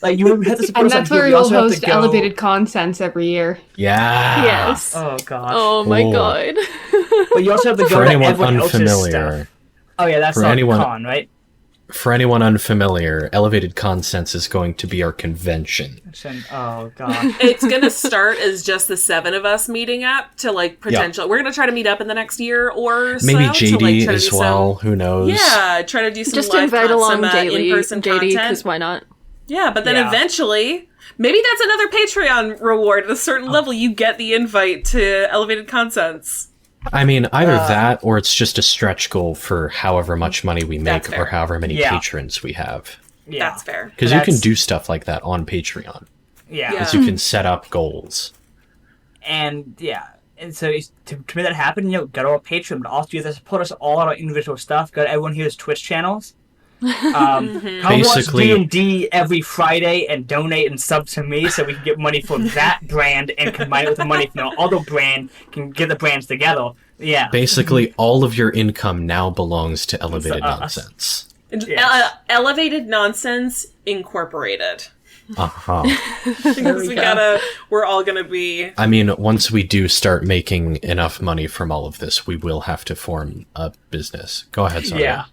Like you have to support and that's where we'll host Elevated Consense every year. Yeah. Yes. Oh god. Oh my god. But you also have to go for to anyone everyone unfamiliar. else's stuff. Oh yeah, that's not con, right? For anyone unfamiliar, Elevated Consense is going to be our convention. Oh god. It's going to start as just the 7 of us meeting up to like potential. We're going to try to meet up in the next year or so. Maybe JD to, like, try as to well. Who knows? Yeah, try to do some just live invite along in-person JD content. because why not? Yeah, but then eventually, maybe that's another Patreon reward. At a certain level, you get the invite to Elevated Consense. I mean, either that or it's just a stretch goal for however much money we make or however many patrons we have. Yeah. That's fair. Because you can do stuff like that on Patreon. Yeah. Because you can set up goals. And so to make that happen, go to our Patreon, but also you have to support us all on our individual stuff. Go to everyone here's Twitch channels. Come watch D&D every Friday and donate and sub to me so we can get money for that brand and combine it with the money from our other brand, can get the brands together. Yeah. Basically, all of your income now belongs to Elevated Nonsense. Elevated Nonsense Incorporated. Uh-huh. We're all gonna be... I mean, once we do start making enough money from all of this, we will have to form a business. Go ahead, Zarria. Yeah.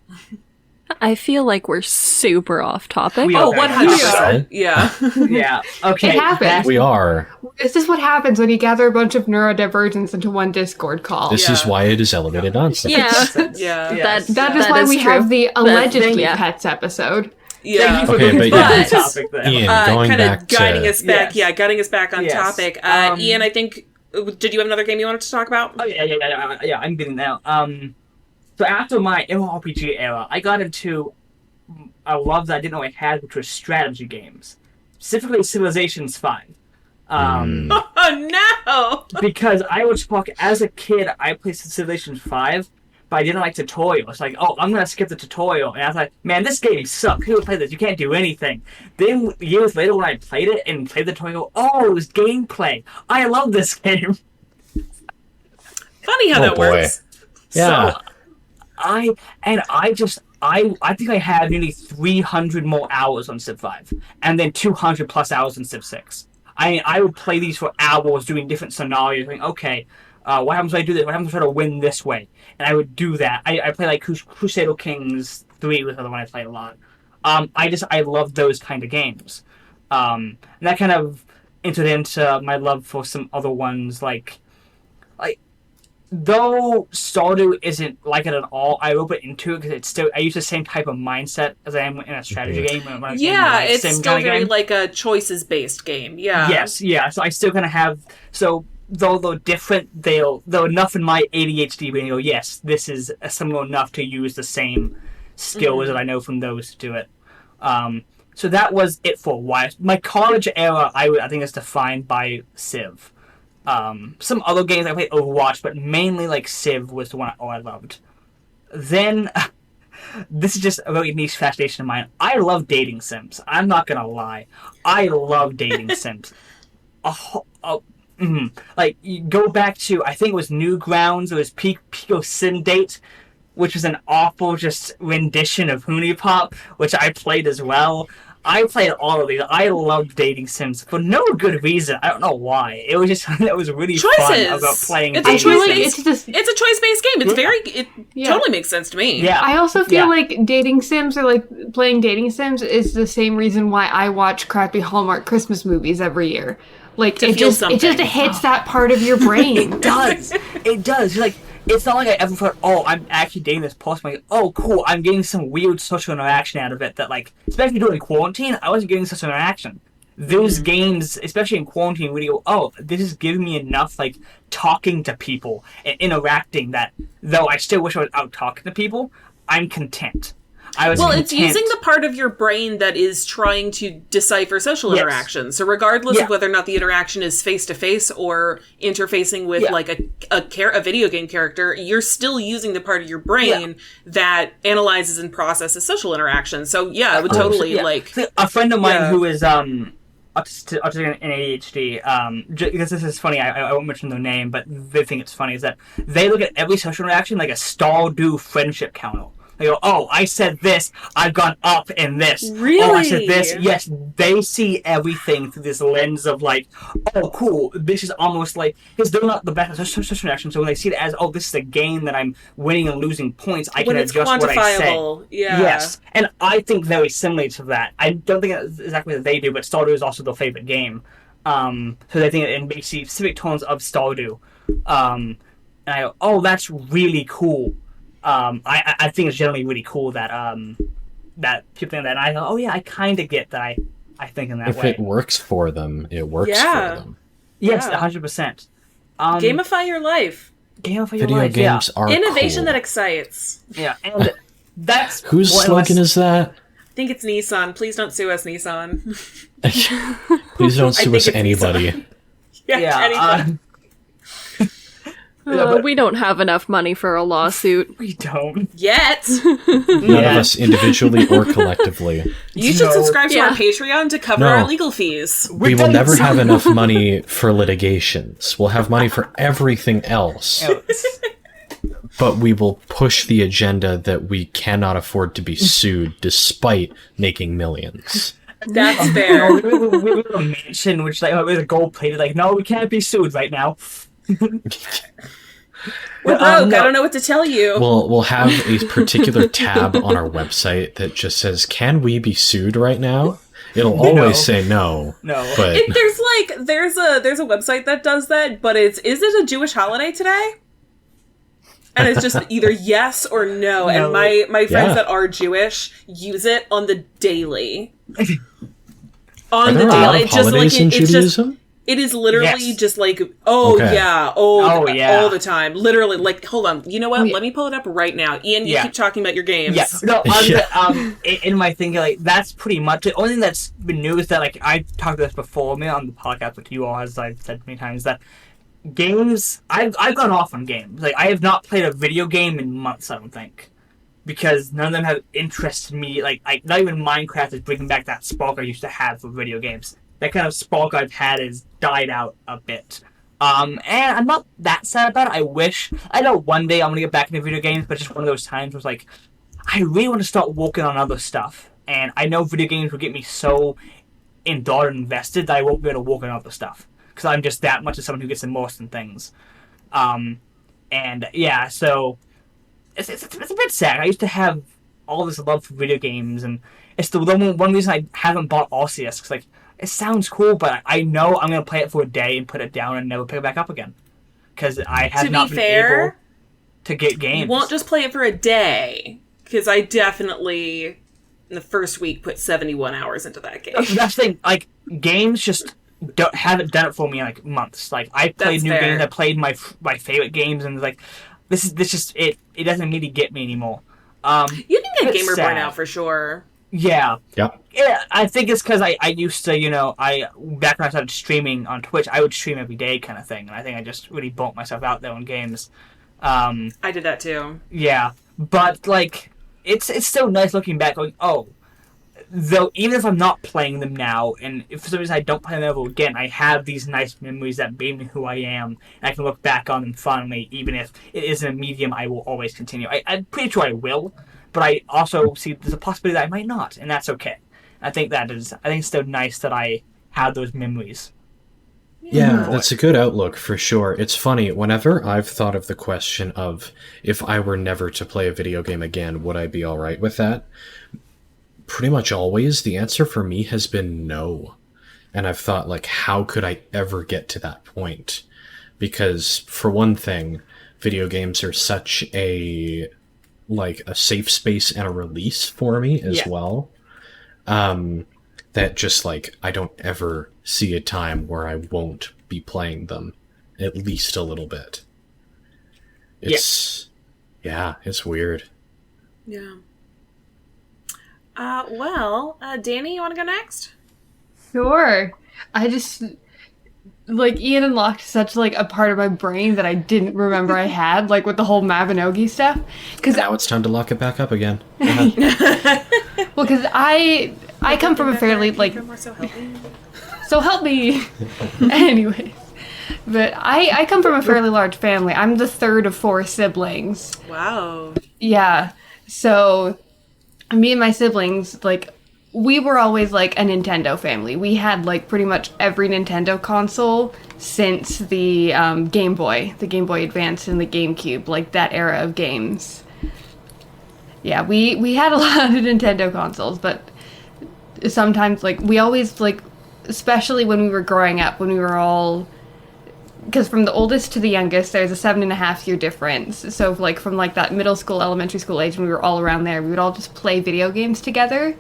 I feel like we're super off topic. We Oh, are. 100%. Yeah. Yeah. Okay. It happens. We are. This is what happens when you gather a bunch of neurodivergents into one Discord call. This is why it is elevated nonsense. Yeah. Yeah. Yes. That is why we true. have the allegedly yeah. pets episode. Yeah. Thank you for Okay, bringing but us yeah. back to the topic then. Ian, going kind back of guiding to... us back. Yes. Yeah, guiding us back on Yes. topic. Ian, I think... Did you have another game you wanted to talk about? Oh, yeah, I'm getting now. So after my MMORPG era, I got into a love that I didn't know I had, which was strategy games. Specifically Civilizations 5. Oh, no! Because I was fuck as a kid, I played Civilizations 5, but I didn't like tutorials. It's like, oh, I'm gonna skip the tutorial. And I was like, man, this game sucks. Who would play this? You can't do anything. Then years later when I played it and played the tutorial, oh, it was gameplay. I love this game. Funny how that boy. works. Yeah. So, I think I had nearly 300 more hours on Civ 5, and then 200 plus hours on Civ 6. I would play these for hours, doing different scenarios, going, okay, what happens when I do this? What happens if I try to win this way? And I would do that. I play like Crusader Kings 3 was the one I played a lot. I love those kind of games. And that kind of entered into my love for some other ones, like though Stardew isn't like it at all, I open into it because it's still I use the same type of mindset as I am in a strategy game. When I'm Yeah, in a it's sim still kind of very game. like a choices-based game. Yeah. Yes, yeah. So I still kind of have though different, though enough in my ADHD brain go, yes, this is similar enough to use the same skills that I know from those to do it. So that was it for a while. My college era, I think is defined by Civ. Some other games I played Overwatch, but mainly like Civ was the one I loved. Then, this is just a really niche fascination of mine. I love dating sims. I'm not gonna lie. I love dating sims. Like, you go back to, I think it was Newgrounds, it was Pico Sim Date, which was an awful just rendition of Hoonie Pop, which I played as well. I played all of these. I loved dating sims for no good reason. I don't know why. It was just it was really fun about playing. It's dating a sims. choice-based. It's a choice-based game. It's totally makes sense to me. Yeah. I also feel like dating sims or like playing dating sims is the same reason why I watch crappy Hallmark Christmas movies every year. Like it just hits that part of your brain. It does. It does. Like, it's not like I ever thought, oh, I'm actually dating this person. Like, oh, cool, I'm getting some weird social interaction out of it that, like, especially during quarantine, I wasn't getting such interaction. Those games, especially in quarantine, where you go, oh, this is giving me enough, like, talking to people and interacting that, though I still wish I was out talking to people, I'm content. It's using the part of your brain that is trying to decipher social interactions. So regardless of whether or not the interaction is face-to-face or interfacing with like a video game character, you're still using the part of your brain that analyzes and processes social interactions. So I would totally like... A friend of mine who is autistic and ADHD, because this is funny, I won't mention their name, but they think it's funny, is that they look at every social interaction like a Stardew friendship counter. They go, oh, I said this, I've gone up in this. Really? Oh, I said this. Yes, they see everything through this lens of like, oh, cool, this is almost like, because they're not the best social interaction, so when they see it as, oh, this is a game that I'm winning and losing points, I can adjust what I say. Yeah. Yes, and I think very similarly to that. I don't think it's exactly what they do, but Stardew is also their favorite game. So they think in basically specific tones of Stardew. And I go, oh, that's really cool. I think it's generally really cool that that people think that, and I go, oh yeah, I kind of get that. I think in that way. If it works for them, it works for them. Yes, 100%. Gamify your life. Gamify your Video life. games are Innovation cool. that excites. Yeah, and that's whose slogan is that? I think it's Nissan. Please don't sue us, Nissan. Please don't sue us, it's anybody. Anybody. We don't have enough money for a lawsuit. We don't yet. None of us individually or collectively. You should subscribe to our Patreon to cover our legal fees. We will never have enough money for litigations. We'll have money for everything else. But we will push the agenda that we cannot afford to be sued despite making millions. That's fair. we have a mansion which like was a gold plated. Like, no, we can't be sued right now. We're broke. I don't know what to tell you. We'll have a particular tab on our website that just says, "Can we be sued right now?" It'll always say no. No. But There's a website that does that, but is it a Jewish holiday today? And it's just either yes or no. And my friends that are Jewish use it on the daily. On the daily. It's just like in Judaism? It is literally just like, all the time. Literally, like, hold on. You know what? Let me pull it up right now. Ian, you keep talking about your games. Yeah. No, in my thinking, like, that's pretty much it. The only thing that's been new is that, like, I talked about this before, maybe on the podcast with you all, as I've said many times, that games, I've gone off on games. Like, I have not played a video game in months, I don't think. Because none of them have interested me. Like, not even Minecraft is bringing back that spark I used to have for video games. That kind of spark I've had has died out a bit. And I'm not that sad about it. I know one day I'm going to get back into video games, but just one of those times where it's like, I really want to start working on other stuff. And I know video games will get me so indulged and invested that I won't be able to work on other stuff. Because I'm just that much of someone who gets immersed in things. And yeah, so it's a bit sad. I used to have all this love for video games, and it's the one reason I haven't bought Arceus, because, like, it sounds cool, but I know I'm going to play it for a day and put it down and never pick it back up again. Because I have not been able to get games. You won't just play it for a day. Because I definitely, in the first week, put 71 hours into that game. That's the thing. Like, games just haven't done it for me in, like, months. Like, I played new games. I played my favorite games, and, like, this just, it doesn't really get me anymore. You can get gamer burnout for sure. Yeah. Yep. Yeah, I think it's because I used to, back when I started streaming on Twitch, I would stream every day kind of thing, and I think I just really burnt myself out there on games. I did that too. Yeah, but, like, it's still nice looking back, going, though, even if I'm not playing them now, and if for some reason I don't play them ever again, I have these nice memories that made me who I am, and I can look back on them fondly, even if it isn't a medium I will always continue. I'm pretty sure I will. But I also see there's a possibility that I might not, and that's okay. I think it's still nice that I have those memories. Yeah, that's a good outlook for sure. It's funny, whenever I've thought of the question of if I were never to play a video game again, would I be alright with that? Pretty much always, the answer for me has been no. And I've thought, like, how could I ever get to that point? Because, for one thing, video games are such a safe space and a release for me as well. That just, like, I don't ever see a time where I won't be playing them at least a little bit. It's weird. Yeah. Dani, you want to go next? Sure. I just, like, Ian unlocked such, like, a part of my brain that I didn't remember I had, like, with the whole Mabinogi stuff. Now it's time to lock it back up again. Well, because I come from a fairly, like... So help me! Anyways. But I come from a fairly large family. I'm the third of 4 siblings. Wow. Yeah. So, me and my siblings, like... We were always, like, a Nintendo family. We had, like, pretty much every Nintendo console since the Game Boy Advance and the GameCube, like, that era of games. Yeah, we had a lot of Nintendo consoles, but sometimes, like, we always, like, especially when we were growing up, when we were all... Because from the oldest to the youngest, there's a 7.5-year difference. So, like, from, like, that middle school, elementary school age, when we were all around there, we would all just play video games together.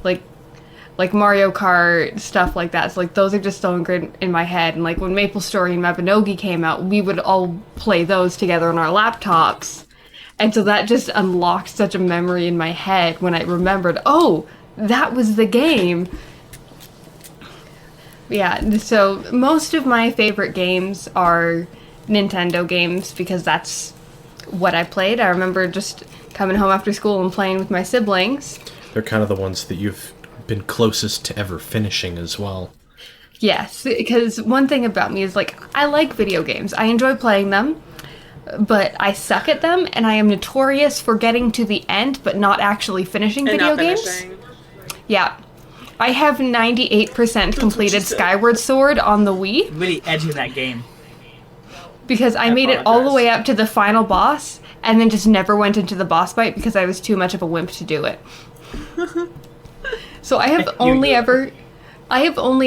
Like Mario Kart, stuff like that. So, like, those are just so ingrained in my head. And, like, when MapleStory and Mabinogi came out, we would all play those together on our laptops. And so that just unlocked such a memory in my head when I remembered, oh, that was the game. Yeah, so most of my favorite games are Nintendo games because that's what I played. I remember just coming home after school and playing with my siblings. They're kind of the ones that you've been closest to ever finishing as well. Yes, because one thing about me is, like, I like video games. I enjoy playing them, but I suck at them, and I am notorious for getting to the end but not actually finishing video games. Yeah. I have 98% completed Skyward Sword on the Wii. Really edging that game. because I made it all the way up to the final boss and then just never went into the boss fight because I was too much of a wimp to do it. So I have only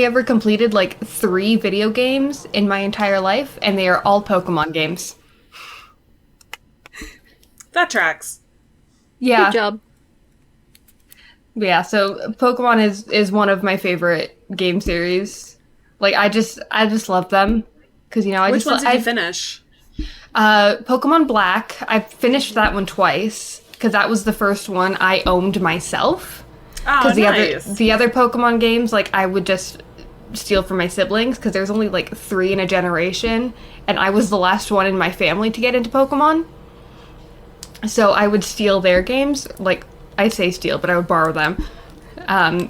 ever completed like 3 video games in my entire life, and they are all Pokemon games. That tracks. Yeah. Good job. Yeah, so Pokemon is one of my favorite game series. Like I just love them because Which ones did you finish? Pokemon Black. I finished that one twice because that was the first one I owned myself. Oh, Because the other Pokemon games, like, I would just steal from my siblings, because there's only, like, 3 in a generation, and I was the last one in my family to get into Pokemon. So I would steal their games. Like, I say steal, but I would borrow them.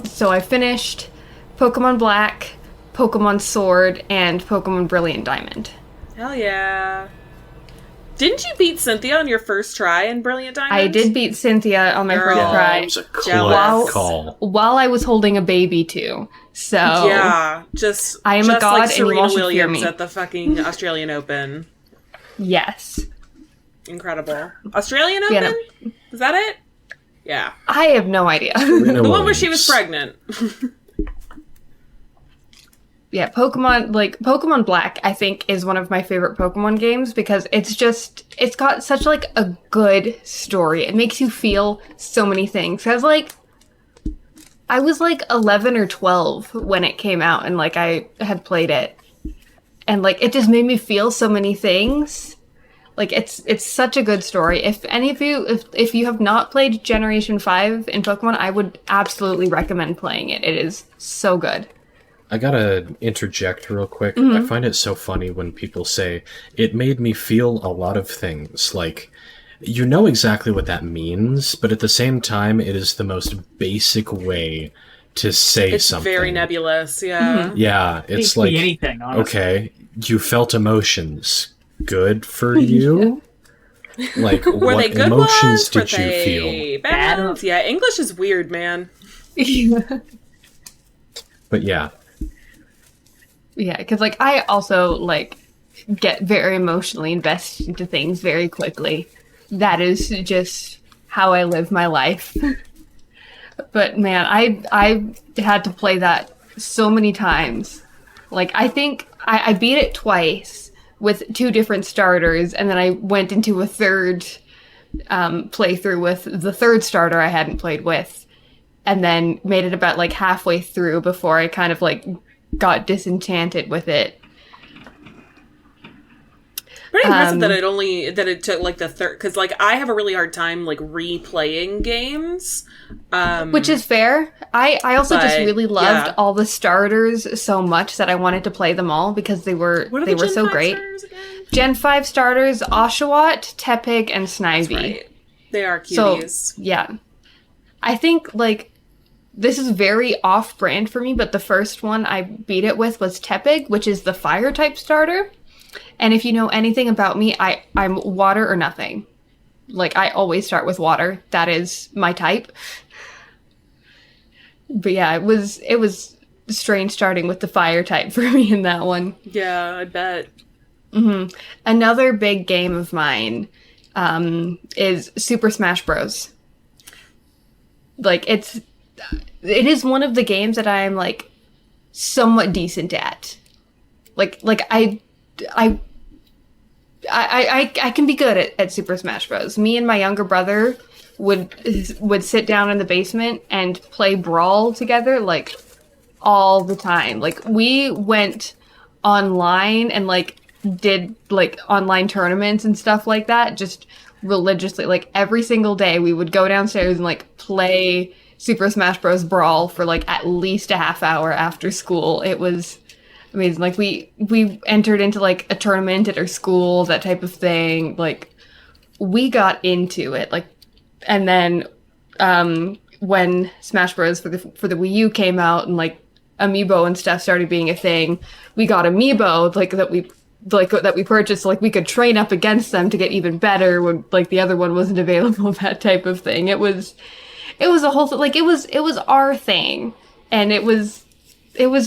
So I finished Pokemon Black, Pokemon Sword, and Pokemon Brilliant Diamond. Hell yeah. Didn't you beat Cynthia on your first try in Brilliant Diamond? I did beat Cynthia on my first try. It was a close call. While I was holding a baby, too. So... Yeah, I am a god, like and you Serena all should fear Williams me. at the fucking Australian Open. Yes. Incredible. Australian Open? Yeah, Is that it? Yeah. I have no idea. The one where she was pregnant. Yeah, Pokemon Black, I think, is one of my favorite Pokemon games because it's got such, like, a good story. It makes you feel so many things. I was, like, 11 or 12 when it came out and, like, I had played it. And, like, it just made me feel so many things. Like, it's such a good story. If any of you, if you have not played Generation 5 in Pokemon, I would absolutely recommend playing it. It is so good. I gotta interject real quick. I find it so funny when people say, it made me feel a lot of things. Like, you know exactly what that means, but at the same time, it is the most basic way to say something. It's very nebulous, yeah. Yeah, it's like, anything, honestly. Okay, you felt emotions. Good for you? Like, Were what they good emotions ones? did Were you they feel? bad ones? Yeah, English is weird, man. But yeah. Yeah, because, like, I also, like, get very emotionally invested into things very quickly. That is just how I live my life. But, man, I had to play that so many times. Like, I think I beat it twice with 2 different starters, and then I went into a third playthrough with the third starter I hadn't played with, and then made it about, like, halfway through before I kind of, like, got disenchanted with it. Pretty impressive that it took like the third, because like I have a really hard time like replaying games, which is fair. I also just really loved yeah. all the starters so much that I wanted to play them all because they were Gen so 5 great. starters again? Gen 5 starters: Oshawott, Tepig, and Snivy. Right. They are cuties. So yeah, I think like. This is very off-brand for me, but the first one I beat it with was Tepig, which is the fire-type starter. And if you know anything about me, I'm water or nothing. Like, I always start with water. That is my type. But yeah, it was strange starting with the fire-type for me in that one. Yeah, I bet. Mm-hmm. Another big game of mine is Super Smash Bros. Like, it is one of the games that I'm, like, somewhat decent at. Like I can be good at Super Smash Bros. Me and my younger brother would sit down in the basement and play Brawl together, like, all the time. Like, we went online and, like, did, like, online tournaments and stuff like that, just religiously. Like, every single day we would go downstairs and, like, play Super Smash Bros. Brawl for, like, at least a half hour after school. It was amazing. Like, we entered into, like, a tournament at our school, that type of thing. Like, we got into it. Like, and then when Smash Bros. for the Wii U came out and, like, Amiibo and stuff started being a thing, we got Amiibo, like, that we purchased so, like, we could train up against them to get even better when, like, the other one wasn't available, that type of thing. It was a whole thing. Like, it was our thing, and it was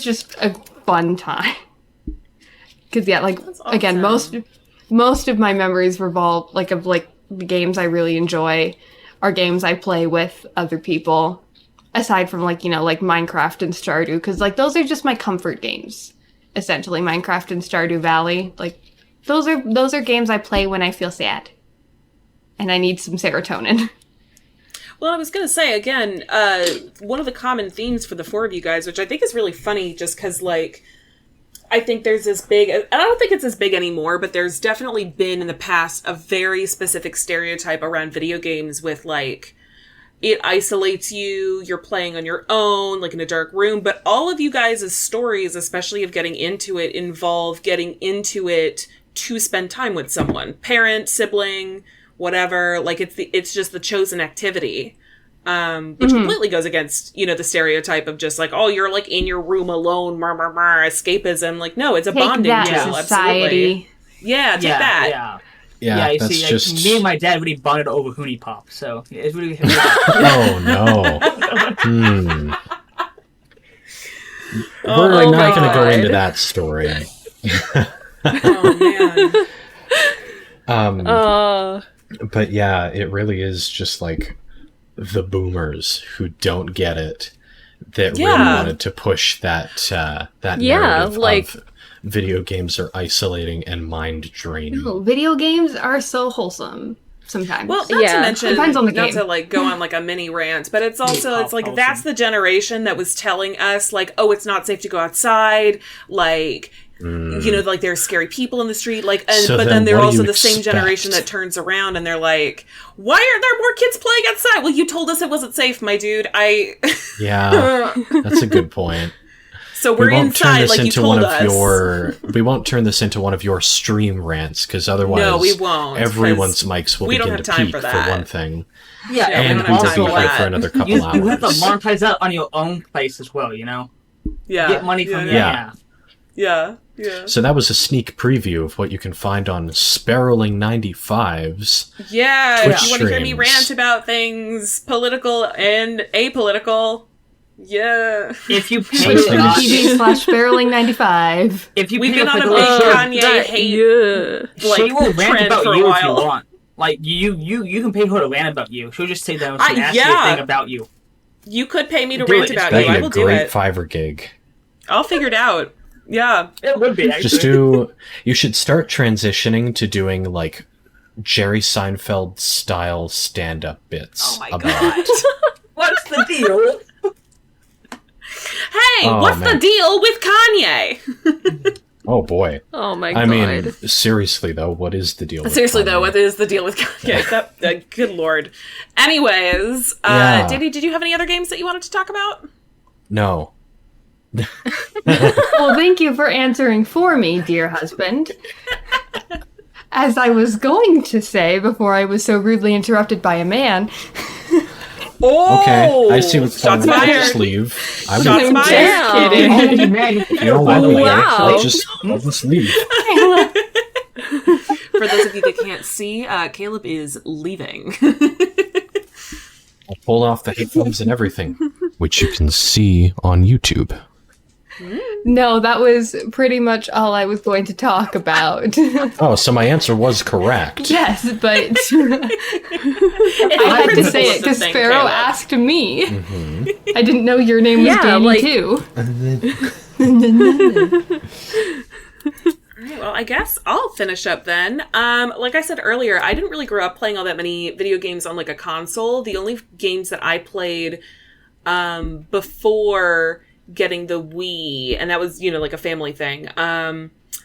just a fun time. Because yeah, like, That's again, awesome. most of my memories revolve, of the games I really enjoy are games I play with other people, aside from, Minecraft and Stardew, because, those are just my comfort games, essentially. Minecraft and Stardew Valley, those are games I play when I feel sad. And I need some serotonin. Well, I was going to say, again, one of the common themes for the four of you guys, which I think is really funny just because, I think there's this big, and I don't think it's as big anymore, but there's definitely been in the past a very specific stereotype around video games with, it isolates you, you're playing on your own, in a dark room, but all of you guys' stories, especially of getting into it, involve getting into it to spend time with someone. Parent, sibling, whatever, it's just the chosen activity. Which completely goes against, the stereotype of just you're in your room alone, escapism. No, it's a take bonding that, tool, society. absolutely. Yeah, take that. Yeah, you that's see, just... me and my dad really bonded over Hoonie Pop, so it's really... Oh, no. We're not going to go into that story. Oh, man. But yeah, it really is just the boomers who don't get it that really wanted to push that narrative of video games are isolating and mind draining. No, video games are so wholesome sometimes. Well, not to mention, depends on the not game. to go on a mini rant, but it's also that's the generation that was telling us oh, it's not safe to go outside, there's scary people in the street, but then they're also the same generation that turns around and they're why are there more kids playing outside? Well, you told us it wasn't safe, my dude. Yeah, that's a good point. So we're inside, you told us. We won't turn this into one of your stream rants, because otherwise, no, we won't. Everyone's mics will begin to peak for one thing. Yeah, and we will be here for another couple hours. You have to monetize that on your own place as well, Yeah. Get money from Yeah. So that was a sneak preview of what you can find on Sparrowling 95's Twitch Twitch if you want to hear me rant about things political and apolitical. Yeah. If you pay twitch.tv/Sparrowling95. If you We've pay been on a big Kanye hate she will rant trend about for a you while. if you want. You can pay her to rant about you. She'll just say that and ask you a thing about you. You could pay me to rant about you. I will do it. Great Fiverr gig. I'll figure it out. Yeah. It would be, actually. You should start transitioning to doing, Jerry Seinfeld style stand-up bits. Oh my about God. What's the deal? Hey, what's the deal with Kanye? Oh boy. Oh my God. I mean, seriously though, what is the deal with Kanye? What is the deal with Kanye? Good lord. Anyways, Dani, did you have any other games that you wanted to talk about? No. Well, thank you for answering for me, dear husband. As I was going to say before I was so rudely interrupted by a man. Oh, okay, I see what's going on up your sleeve. I'm Shots fired. Kidding. You don't want me, I'll just leave. For those of you that can't see, Caleb is leaving. I'll pull off the headphones and everything, which you can see on YouTube. No, that was pretty much all I was going to talk about. Oh, so my answer was correct. Yes, but I had to say it because Sparrow asked me. Mm-hmm. I didn't know your name was Dani, too. Alright, well, I guess I'll finish up then. Like I said earlier, I didn't really grow up playing all that many video games on, a console. The only games that I played before getting the Wii, and that was, a family thing.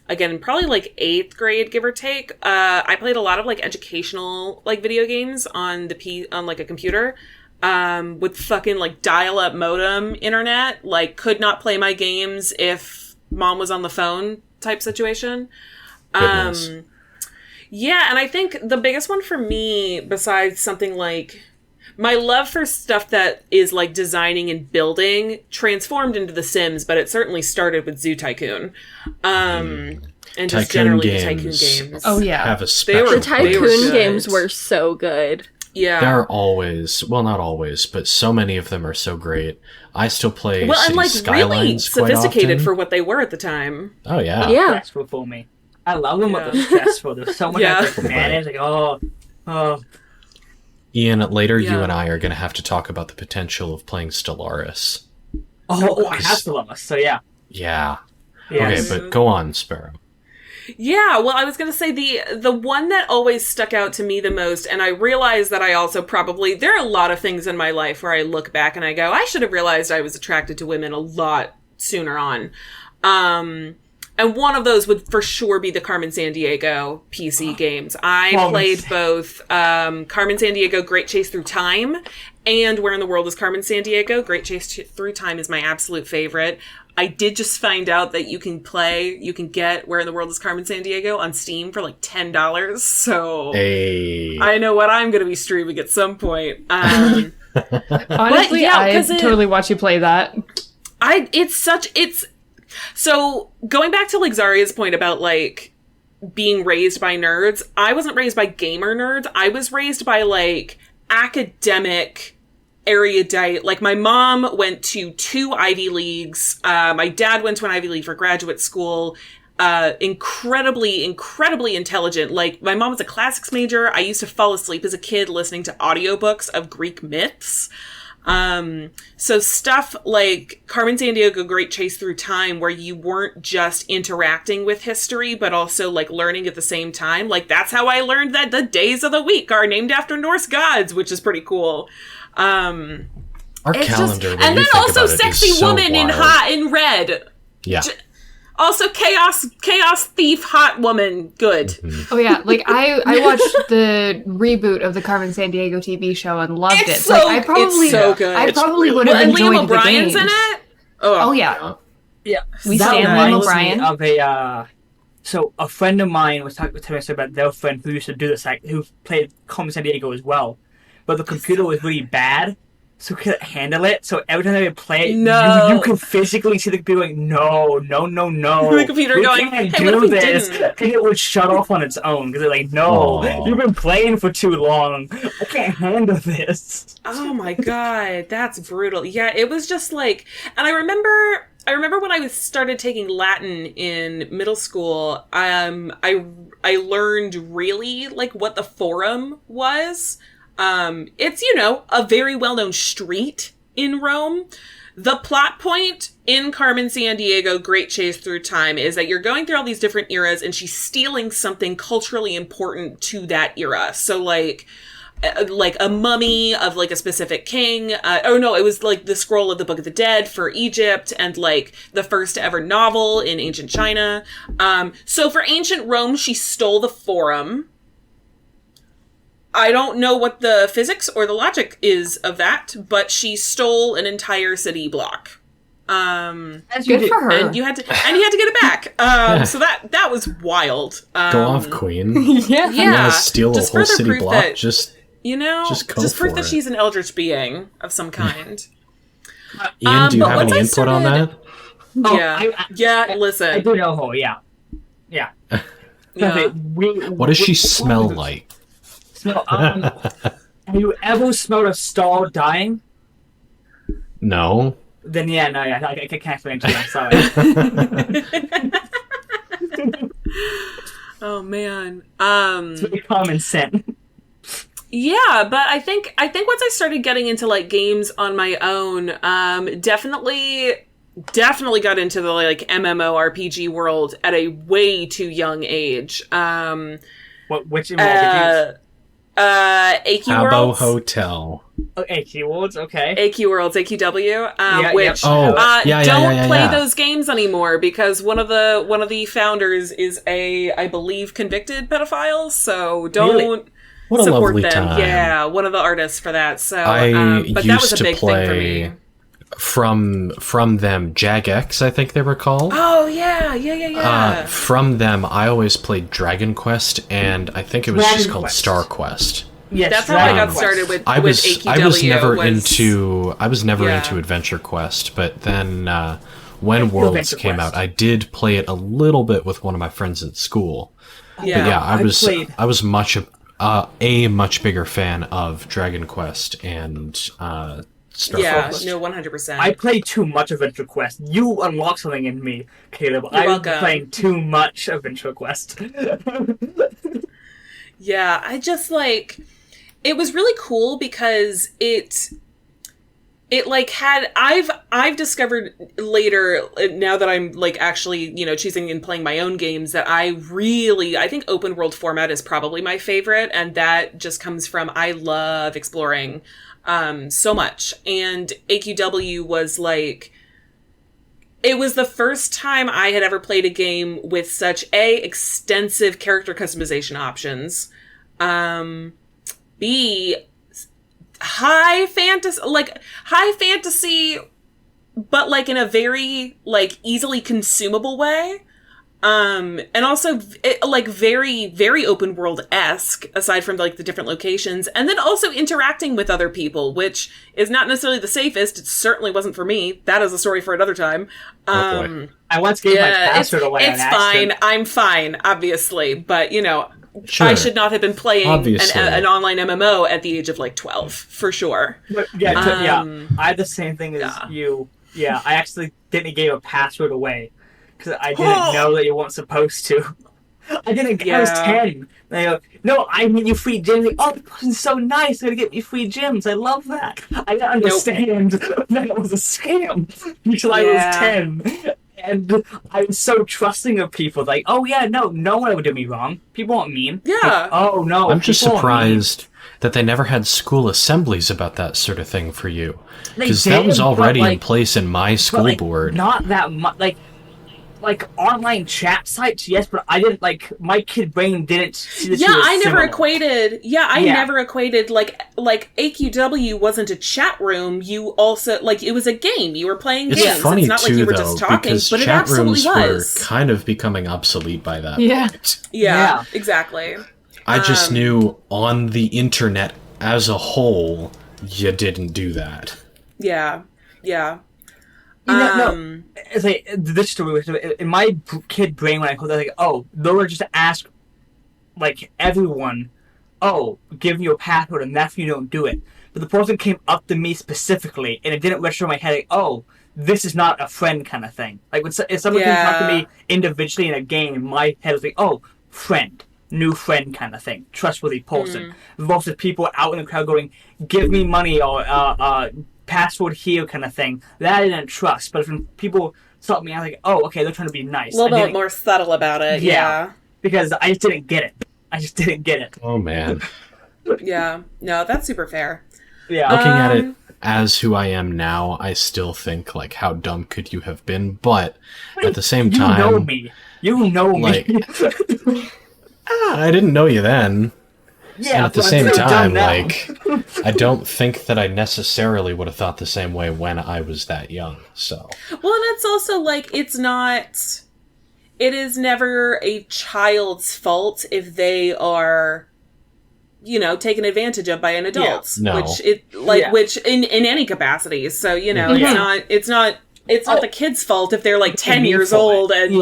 Again, probably 8th grade, give or take. I played a lot of educational video games on on a computer. With fucking dial-up modem internet. Could not play my games if mom was on the phone type situation. Goodness. Yeah, and I think the biggest one for me, besides something my love for stuff that is designing and building transformed into The Sims, but it certainly started with Zoo Tycoon. And just generally the Tycoon games. Oh, yeah. Have a special the Tycoon games were so good. Yeah. They're always, well, not always, but so many of them are so great. I still play City Skylines really sophisticated quite often. for what they were at the time. Oh, yeah. Yeah. That's for me. I love them, but they're stressful. There's so much I have to manage. Like, oh. Ian, later you and I are going to have to talk about the potential of playing Stellaris. Oh, I have Stellaris, so yeah. Yeah. Yes. Okay, but go on, Sparrow. Yeah, well, I was going to say the one that always stuck out to me the most, and I realized that I also probably, there are a lot of things in my life where I look back and I go, I should have realized I was attracted to women a lot sooner on. And one of those would for sure be the Carmen Sandiego PC games. I played both Carmen Sandiego Great Chase Through Time and Where in the World is Carmen Sandiego. Great Chase Through Time is my absolute favorite. I did just find out that you can get Where in the World is Carmen Sandiego on Steam for like $10. So I know what I'm going to be streaming at some point. Honestly, I totally watch you play that. So going back to like Zarria's point about like being raised by nerds, I wasn't raised by gamer nerds. I was raised by like academic erudite. Like my mom went to 2 Ivy Leagues. My dad went to an Ivy League for graduate school. Incredibly intelligent. Like my mom was a classics major. I used to fall asleep as a kid listening to audiobooks of Greek myths. So stuff like Carmen Sandiego Great Chase Through Time, where you weren't just interacting with history, but also like learning at the same time. Like that's how I learned that the days of the week are named after Norse gods, which is pretty cool. Our calendar, and then also sexy woman in hot in red. Yeah. Also, chaos thief, hot woman, good. Mm-hmm. Oh yeah, like I watched the reboot of the Carmen Sandiego TV show and loved it. So, like, it's so good. I probably would have enjoyed Liam the games. O'Brien's in it. Oh yeah, yeah. We stand Liam O'Brien. Of so a friend of mine was telling us about their friend who used to do this, like who played Carmen Sandiego as well, but the computer was really bad. So couldn't handle it. So every time they would play it, you could physically see the computer going, no. The computer going, can't hey, what if we this. didn't? And it would shut off on its own because they're like, no, you've been playing for too long. I can't handle this. Oh my god, that's brutal. Yeah, it was just like, and I remember when I started taking Latin in middle school, I learned really like what the forum was. It's, a very well-known street in Rome. The plot point in Carmen Sandiego Great Chase Through Time is that you're going through all these different eras and she's stealing something culturally important to that era. So like a mummy of like a specific king. It was like the scroll of the Book of the Dead for Egypt and like the first ever novel in ancient China. So for ancient Rome, she stole the forum. I don't know what the physics or the logic is of that, but she stole an entire city block. Good for her. And you had to get it back. So that was wild. Go off, Queen. Yeah. You want to steal a whole city block? That, just proof that she's an eldritch being of some kind. Ian, do you have any input on that? Listen. I do know her, yeah. What does she smell like? Have you ever smelled a stall dying? No. Then I can't explain to you. I'm sorry. Oh man. It's very common sense. Yeah, but I think once I started getting into like games on my own, definitely got into the like MMORPG world at a way too young age. Which games? AQ Habbo Worlds. Hotel. Oh, AQ Worlds, okay. AQ Worlds, AQW, don't play those games anymore because one of the founders is I believe convicted pedophile, so don't support them. Time. Yeah, one of the artists for that. So but that was a big thing for me. From them, Jagex, I think they were called. Oh yeah. From them, I always played Dragon Quest, and I think it was just called Star Quest. Yes, that's how I got started with AQW. I was never into Adventure Quest, but then when Worlds came out, I did play it a little bit with one of my friends at school. Yeah, but yeah, I was a much bigger fan of Dragon Quest and Yeah, no, 100%. I play too much Adventure Quest. You unlock something in me, Caleb. I'm playing too much Adventure Quest. Yeah, I just, like... It was really cool because it like had I've discovered later, now that I'm like actually, you know, choosing and playing my own games, that I think open world format is probably my favorite, and that just comes from I love exploring so much. And AQW was like, it was the first time I had ever played a game with such extensive character customization options, B, high fantasy, but like in a very like easily consumable way, and also like very, very open world-esque, aside from like the different locations, and then also interacting with other people, which is not necessarily the safest. It certainly wasn't for me. That is a story for another time. I once gave my password away. It's fine. I'm fine, obviously, but you know. Sure. I should not have been playing an online MMO at the age of like 12, for sure. But, I had the same thing as you. Yeah, I actually didn't give a password away because I didn't know that you weren't supposed to. I didn't. I was 10. They go, no, I mean you free gems. Like, oh, the person's so nice. They're gonna get me free gems. I love that. I didn't understand that it was a scam until I was 10. And I was so trusting of people. Like, oh yeah, no one would do me wrong. People aren't mean. Yeah. Like, oh no. I'm just surprised that they never had school assemblies about that sort of thing for you. Because that was already in place in my school board. Not that much. Like online chat sites, yes, but I didn't my kid brain didn't see that. I never equated. Never equated like AQW wasn't a chat room. You also it was a game. You were playing games. It's funny it's not too, like you were just talking, because but it chat absolutely rooms were kind of becoming obsolete by that point. Yeah, exactly. I just knew on the internet as a whole, you didn't do that. Yeah. No. It's like this story in my kid brain when I heard that, like, oh, they were just to ask, like, everyone, oh, give you a password, and that's when you don't do it. But the person came up to me specifically, and it didn't register in my head, like, oh, this is not a friend kind of thing. Like, if someone came talk to me individually in a game, my head was like, oh, friend, new friend kind of thing, trustworthy person. Versus people out in the crowd going, give me money, or password here kind of thing, that I didn't trust. But when people saw me, I was like, oh, okay, they're trying to be nice. A little bit more subtle about it, yeah. Because I just didn't get it. Oh, man. Yeah. No, that's super fair. Yeah. Looking at it as who I am now, I still think, like, how dumb could you have been? But at the same time... You know me. I didn't know you then. Yeah, and at the same time, I don't think that I necessarily would have thought the same way when I was that young, so... Well, and it's also, it is never a child's fault if they are, taken advantage of by an adult. Yeah. No. Which in any capacity, so, it's not the kid's fault if they're 10 years old and,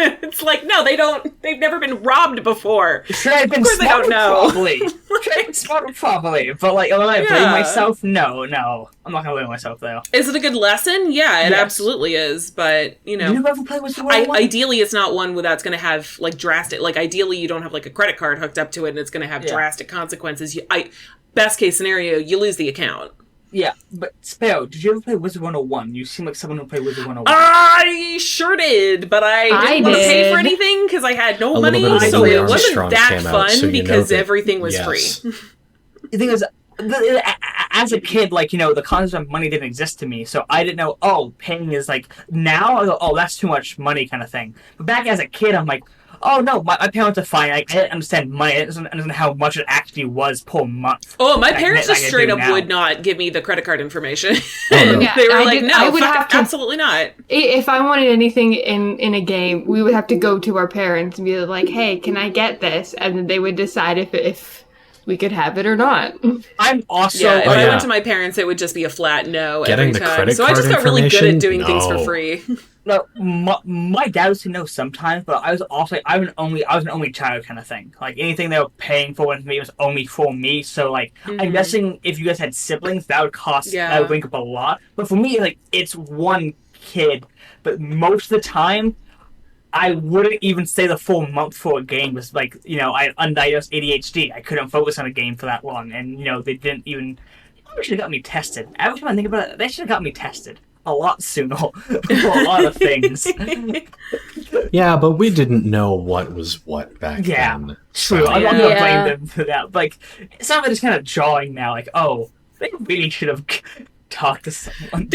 it's like, no, they've never been robbed before. Should I have been smarter? Probably. Should I have been smarter? Probably. But, am I blaming myself? No. I'm not going to blame myself, though. Is it a good lesson? Yeah, it absolutely is. But, Did you ever play Wizard 101? Ideally, it's not one that's going to have, drastic, ideally you don't have, a credit card hooked up to it and it's going to have drastic consequences. Best case scenario, you lose the account. Yeah, but Sparrow, did you ever play Wizard 101? You seem like someone who played Wizard 101. I sure did, but I didn't want to pay for anything because I had no money, so it wasn't that fun because everything was free. The thing is, as a kid, the concept of money didn't exist to me, so I didn't know, paying is now, that's too much money kind of thing. But back as a kid, I'm like, oh no, my parents are fine. I didn't understand money. I didn't understand how much it actually was per month. Oh, my parents just straight up would not give me the credit card information. Oh, no. They were absolutely not. If I wanted anything in a game, we would have to go to our parents and be like, hey, can I get this? And then they would decide if we could have it or not. I'm also... Yeah, if I went to my parents, it would just be a flat no Getting every the time. credit so I card just got really good at doing things for No. free. No, my dad used to know sometimes, but I was also like, I was an only child kind of thing. Like anything they were paying for with me was only for me. So like, I'm guessing if you guys had siblings, that would cost that would link up a lot. But for me, like it's one kid. But most of the time, I wouldn't even stay the full month for a game. Was like I had undiagnosed ADHD. I couldn't focus on a game for that long, and they didn't even. They should have got me tested. Every time I think about it, they should have got me tested a lot sooner for a lot of things. Yeah, but we didn't know what was what back then. True. I'm not going to blame them for that. Like, some of it is kind of jarring now. Like, oh, they really should have talked to someone.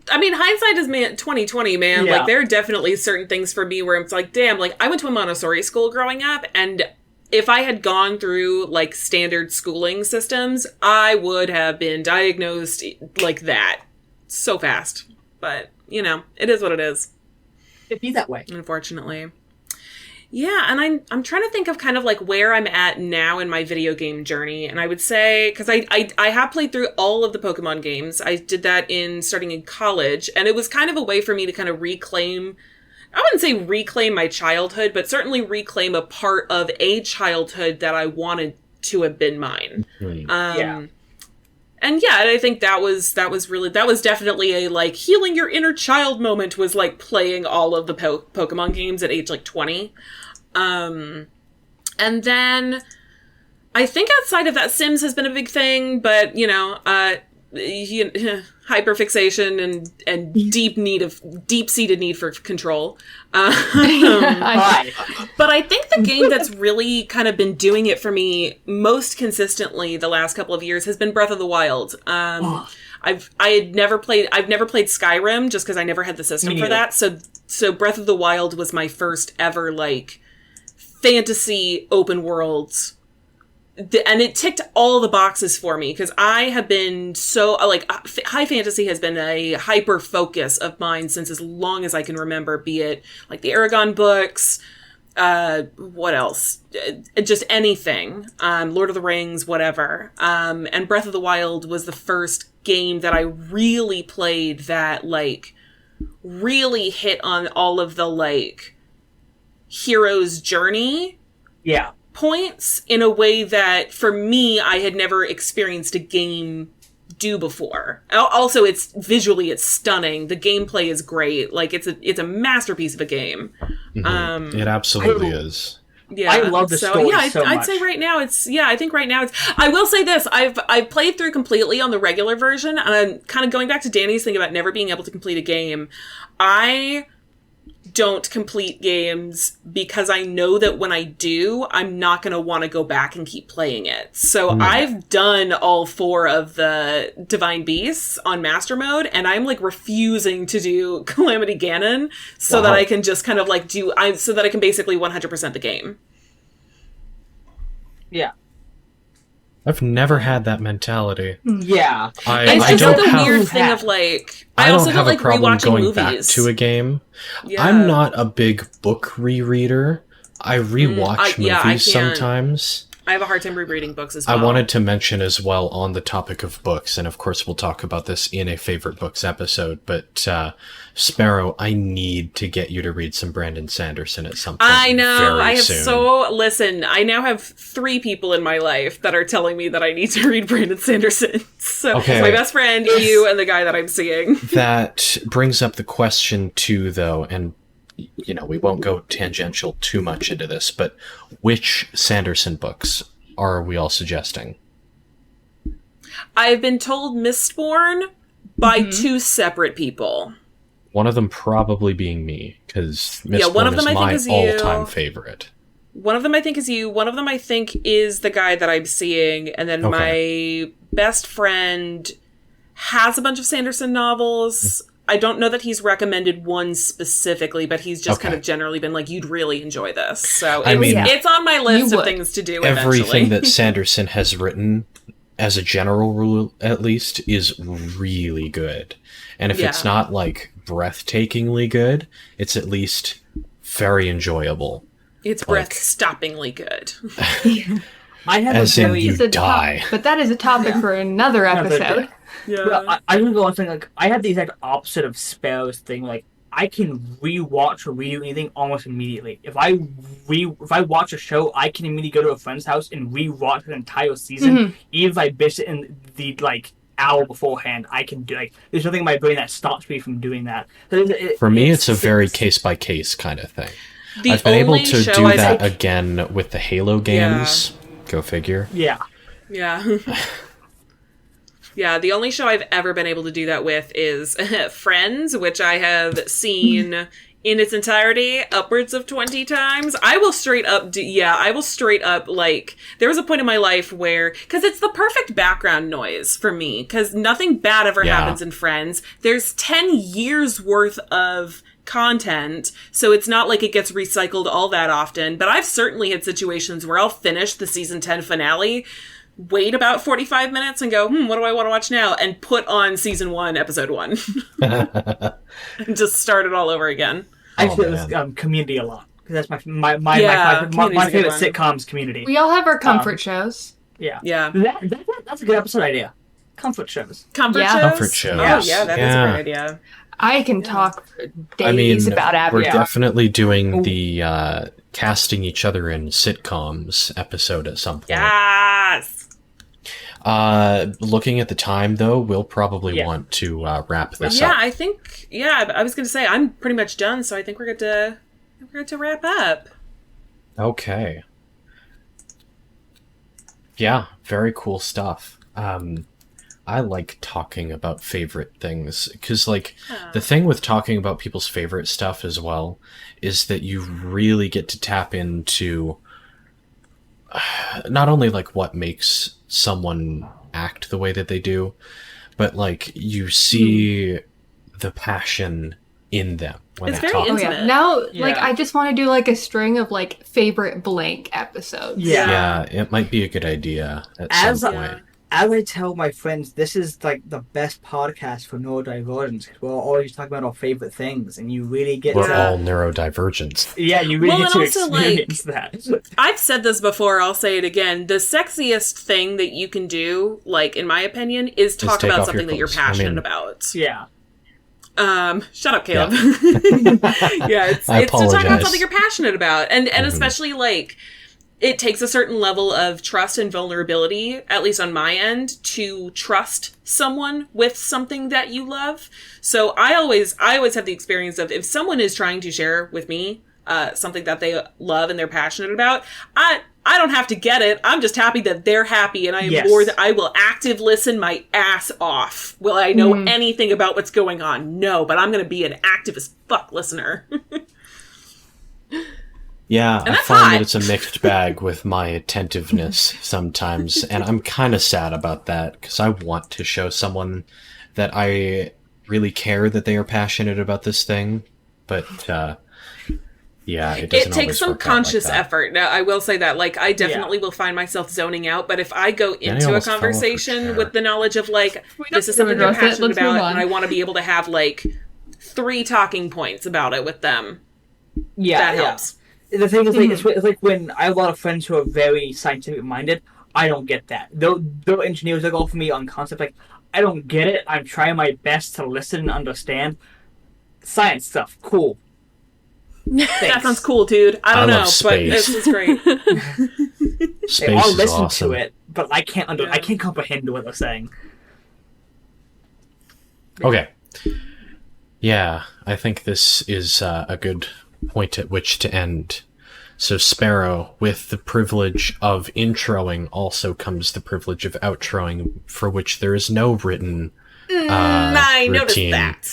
Hindsight is 2020, man. Yeah. Like, there are definitely certain things for me where it's like, damn, like, I went to a Montessori school growing up, and if I had gone through, like, standard schooling systems, I would have been diagnosed like that. So fast, but it is what it is. It'd be that way, unfortunately. Yeah, and I'm trying to think of kind of like where I'm at now in my video game journey, and I would say because I have played through all of the Pokemon games. I did that starting in college, and it was kind of a way for me to kind of reclaim. I wouldn't say reclaim my childhood, but certainly reclaim a part of a childhood that I wanted to have been mine. Yeah. And yeah, I think that was definitely a like healing your inner child moment, was like playing all of the Pokemon games at age like 20. And then I think outside of that, Sims has been a big thing, but hyperfixation and deep-seated need for control. But I think the game that's really kind of been doing it for me most consistently the last couple of years has been Breath of the Wild. I've never played Skyrim just because I never had the system for that. So Breath of the Wild was my first ever like fantasy open world. And it ticked all the boxes for me because I have been so like high fantasy has been a hyper focus of mine since as long as I can remember, be it like the Aragon books, what else? Just anything. Lord of the Rings, whatever. And Breath of the Wild was the first game that I really played that like really hit on all of the like hero's journey. Yeah. Points in a way that for me I had never experienced a game do before. Also, it's stunning. The gameplay is great. Like it's a masterpiece of a game. It absolutely is. Yeah, I love the story so much. I'd say right now it's. I think right now it's. I will say this: I've played through completely on the regular version, and I'm kind of going back to Dani's thing about never being able to complete a game. I don't complete games because I know that when I do, I'm not going to want to go back and keep playing it. So I've done all 4 of the Divine Beasts on Master Mode, and I'm like refusing to do Calamity Ganon so that I can just kind of like so that I can basically 100% the game. Yeah. I've never had that mentality. Yeah. It's just like a weird thing of like... I also don't have like a problem rewatching going movies. back to a game. Yeah. I'm not a big book rereader. I rewatch movies sometimes. I have a hard time rereading books as well. I wanted to mention as well on the topic of books, and of course we'll talk about this in a favorite books episode, but Sparrow, I need to get you to read some Brandon Sanderson at some point. I know. I have soon. Listen, I now have 3 people in my life that are telling me that I need to read Brandon Sanderson. So my best friend, you, and the guy that I'm seeing. That brings up the question too, though, and we won't go tangential too much into this, but which Sanderson books are we all suggesting? I've been told Mistborn by 2 separate people. One of them probably being me, because Mistborn is my all-time favorite. One of them I think is you. One of them I think is the guy that I'm seeing. And then my best friend has a bunch of Sanderson novels. I don't know that he's recommended one specifically, but he's just kind of generally been like, you'd really enjoy this. So it's on my list of things to do eventually. Everything that Sanderson has written, as a general rule at least, is really good. And if it's not like breathtakingly good, it's at least very enjoyable. It's breath-stoppingly good. I have as in you die. But that is a topic for another episode. Yeah. Well, I'm gonna go on saying like I had the exact opposite of Sparrow's thing. Like I can rewatch or redo anything almost immediately. If I watch a show, I can immediately go to a friend's house and rewatch an entire season, even if I bitch it in the hour beforehand. I can do there's nothing in my brain that stops me from doing that. For me, it's a very case by case kind of thing. I've been able to do that again with the Halo games. Yeah. Go figure. Yeah. Yeah. Yeah, the only show I've ever been able to do that with is Friends, which I have seen in its entirety upwards of 20 times. I will straight up there was a point in my life where, because it's the perfect background noise for me, because nothing bad ever happens in Friends. There's 10 years worth of content, so it's not like it gets recycled all that often, but I've certainly had situations where I'll finish the season 10 finale, wait about 45 minutes and go, what do I want to watch now? And put on season 1, episode 1. And just start it all over again. I feel this Community a lot. Because that's my favorite sitcoms, Community. We all have our comfort shows. Yeah. Yeah. That's a good episode idea. Comfort shows. Comfort shows? Oh, yeah, that is a great idea. I can talk for days about Abby. We're definitely doing the casting each other in sitcoms episode at some point. Yes! Looking at the time, though, we'll probably want to wrap this up. I think, I was going to say, I'm pretty much done, so I think we're going to wrap up. Okay. Yeah, very cool stuff. I like talking about favorite things, because, the thing with talking about people's favorite stuff as well is that you really get to tap into not only, what makes someone act the way that they do, but, you see the passion in them when it's they very talk. intimate. Oh, yeah. Now, I just want to do, a string of, favorite blank episodes. Yeah, it might be a good idea at some point. As I tell my friends, this is the best podcast for neurodivergence, because we're always talking about our favorite things, and you really get We're all neurodivergent. Yeah, you really get to experience that. I've said this before, I'll say it again. The sexiest thing that you can do, in my opinion, is talk about something that you're passionate about. Yeah. Shut up, Caleb. Yeah, it's to talk about something you're passionate about. And especially, it takes a certain level of trust and vulnerability, at least on my end, to trust someone with something that you love. So I always have the experience of, if someone is trying to share with me something that they love and they're passionate about, I don't have to get it. I'm just happy that they're happy, and I will active listen my ass off. Will I know anything about what's going on? No, but I'm going to be an active as fuck listener. Yeah, I find that it's a mixed bag with my attentiveness sometimes, and I'm kind of sad about that, because I want to show someone that I really care that they are passionate about this thing, but it doesn't. It takes some conscious effort. Now, I will say that, I definitely will find myself zoning out, but if I go into a conversation with the knowledge of, this is something they're passionate about, and I want to be able to have, 3 talking points about it with them, that helps. The thing is, it's like when I have a lot of friends who are very scientific-minded, I don't get that. They're engineers, they'll go for me on concept, I don't get it. I'm trying my best to listen and understand. Science stuff, cool. That sounds cool, dude. I don't know, but this is great. Space I'll listen awesome. to it, but I can't comprehend what they're saying. Okay. Yeah, I think this is a good point at which to end. So, Sparrow, with the privilege of introing also comes the privilege of outroing, for which there is no written I noticed routine. that.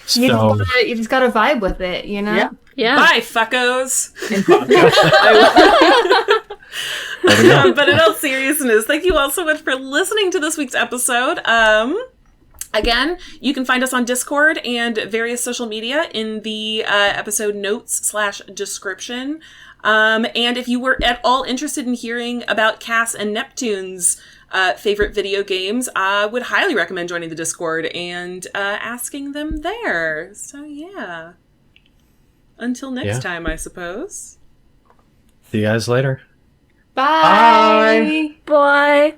So, You just gotta vibe with it, you know? Yeah. Bye, fuckos. yeah. But in all seriousness, thank you all so much for listening to this week's episode. Again, you can find us on Discord and various social media in the episode notes / description. And if you were at all interested in hearing about Cass and Neptune's favorite video games, I would highly recommend joining the Discord and asking them there. So yeah. Until next time, I suppose. See you guys later. Bye. Bye.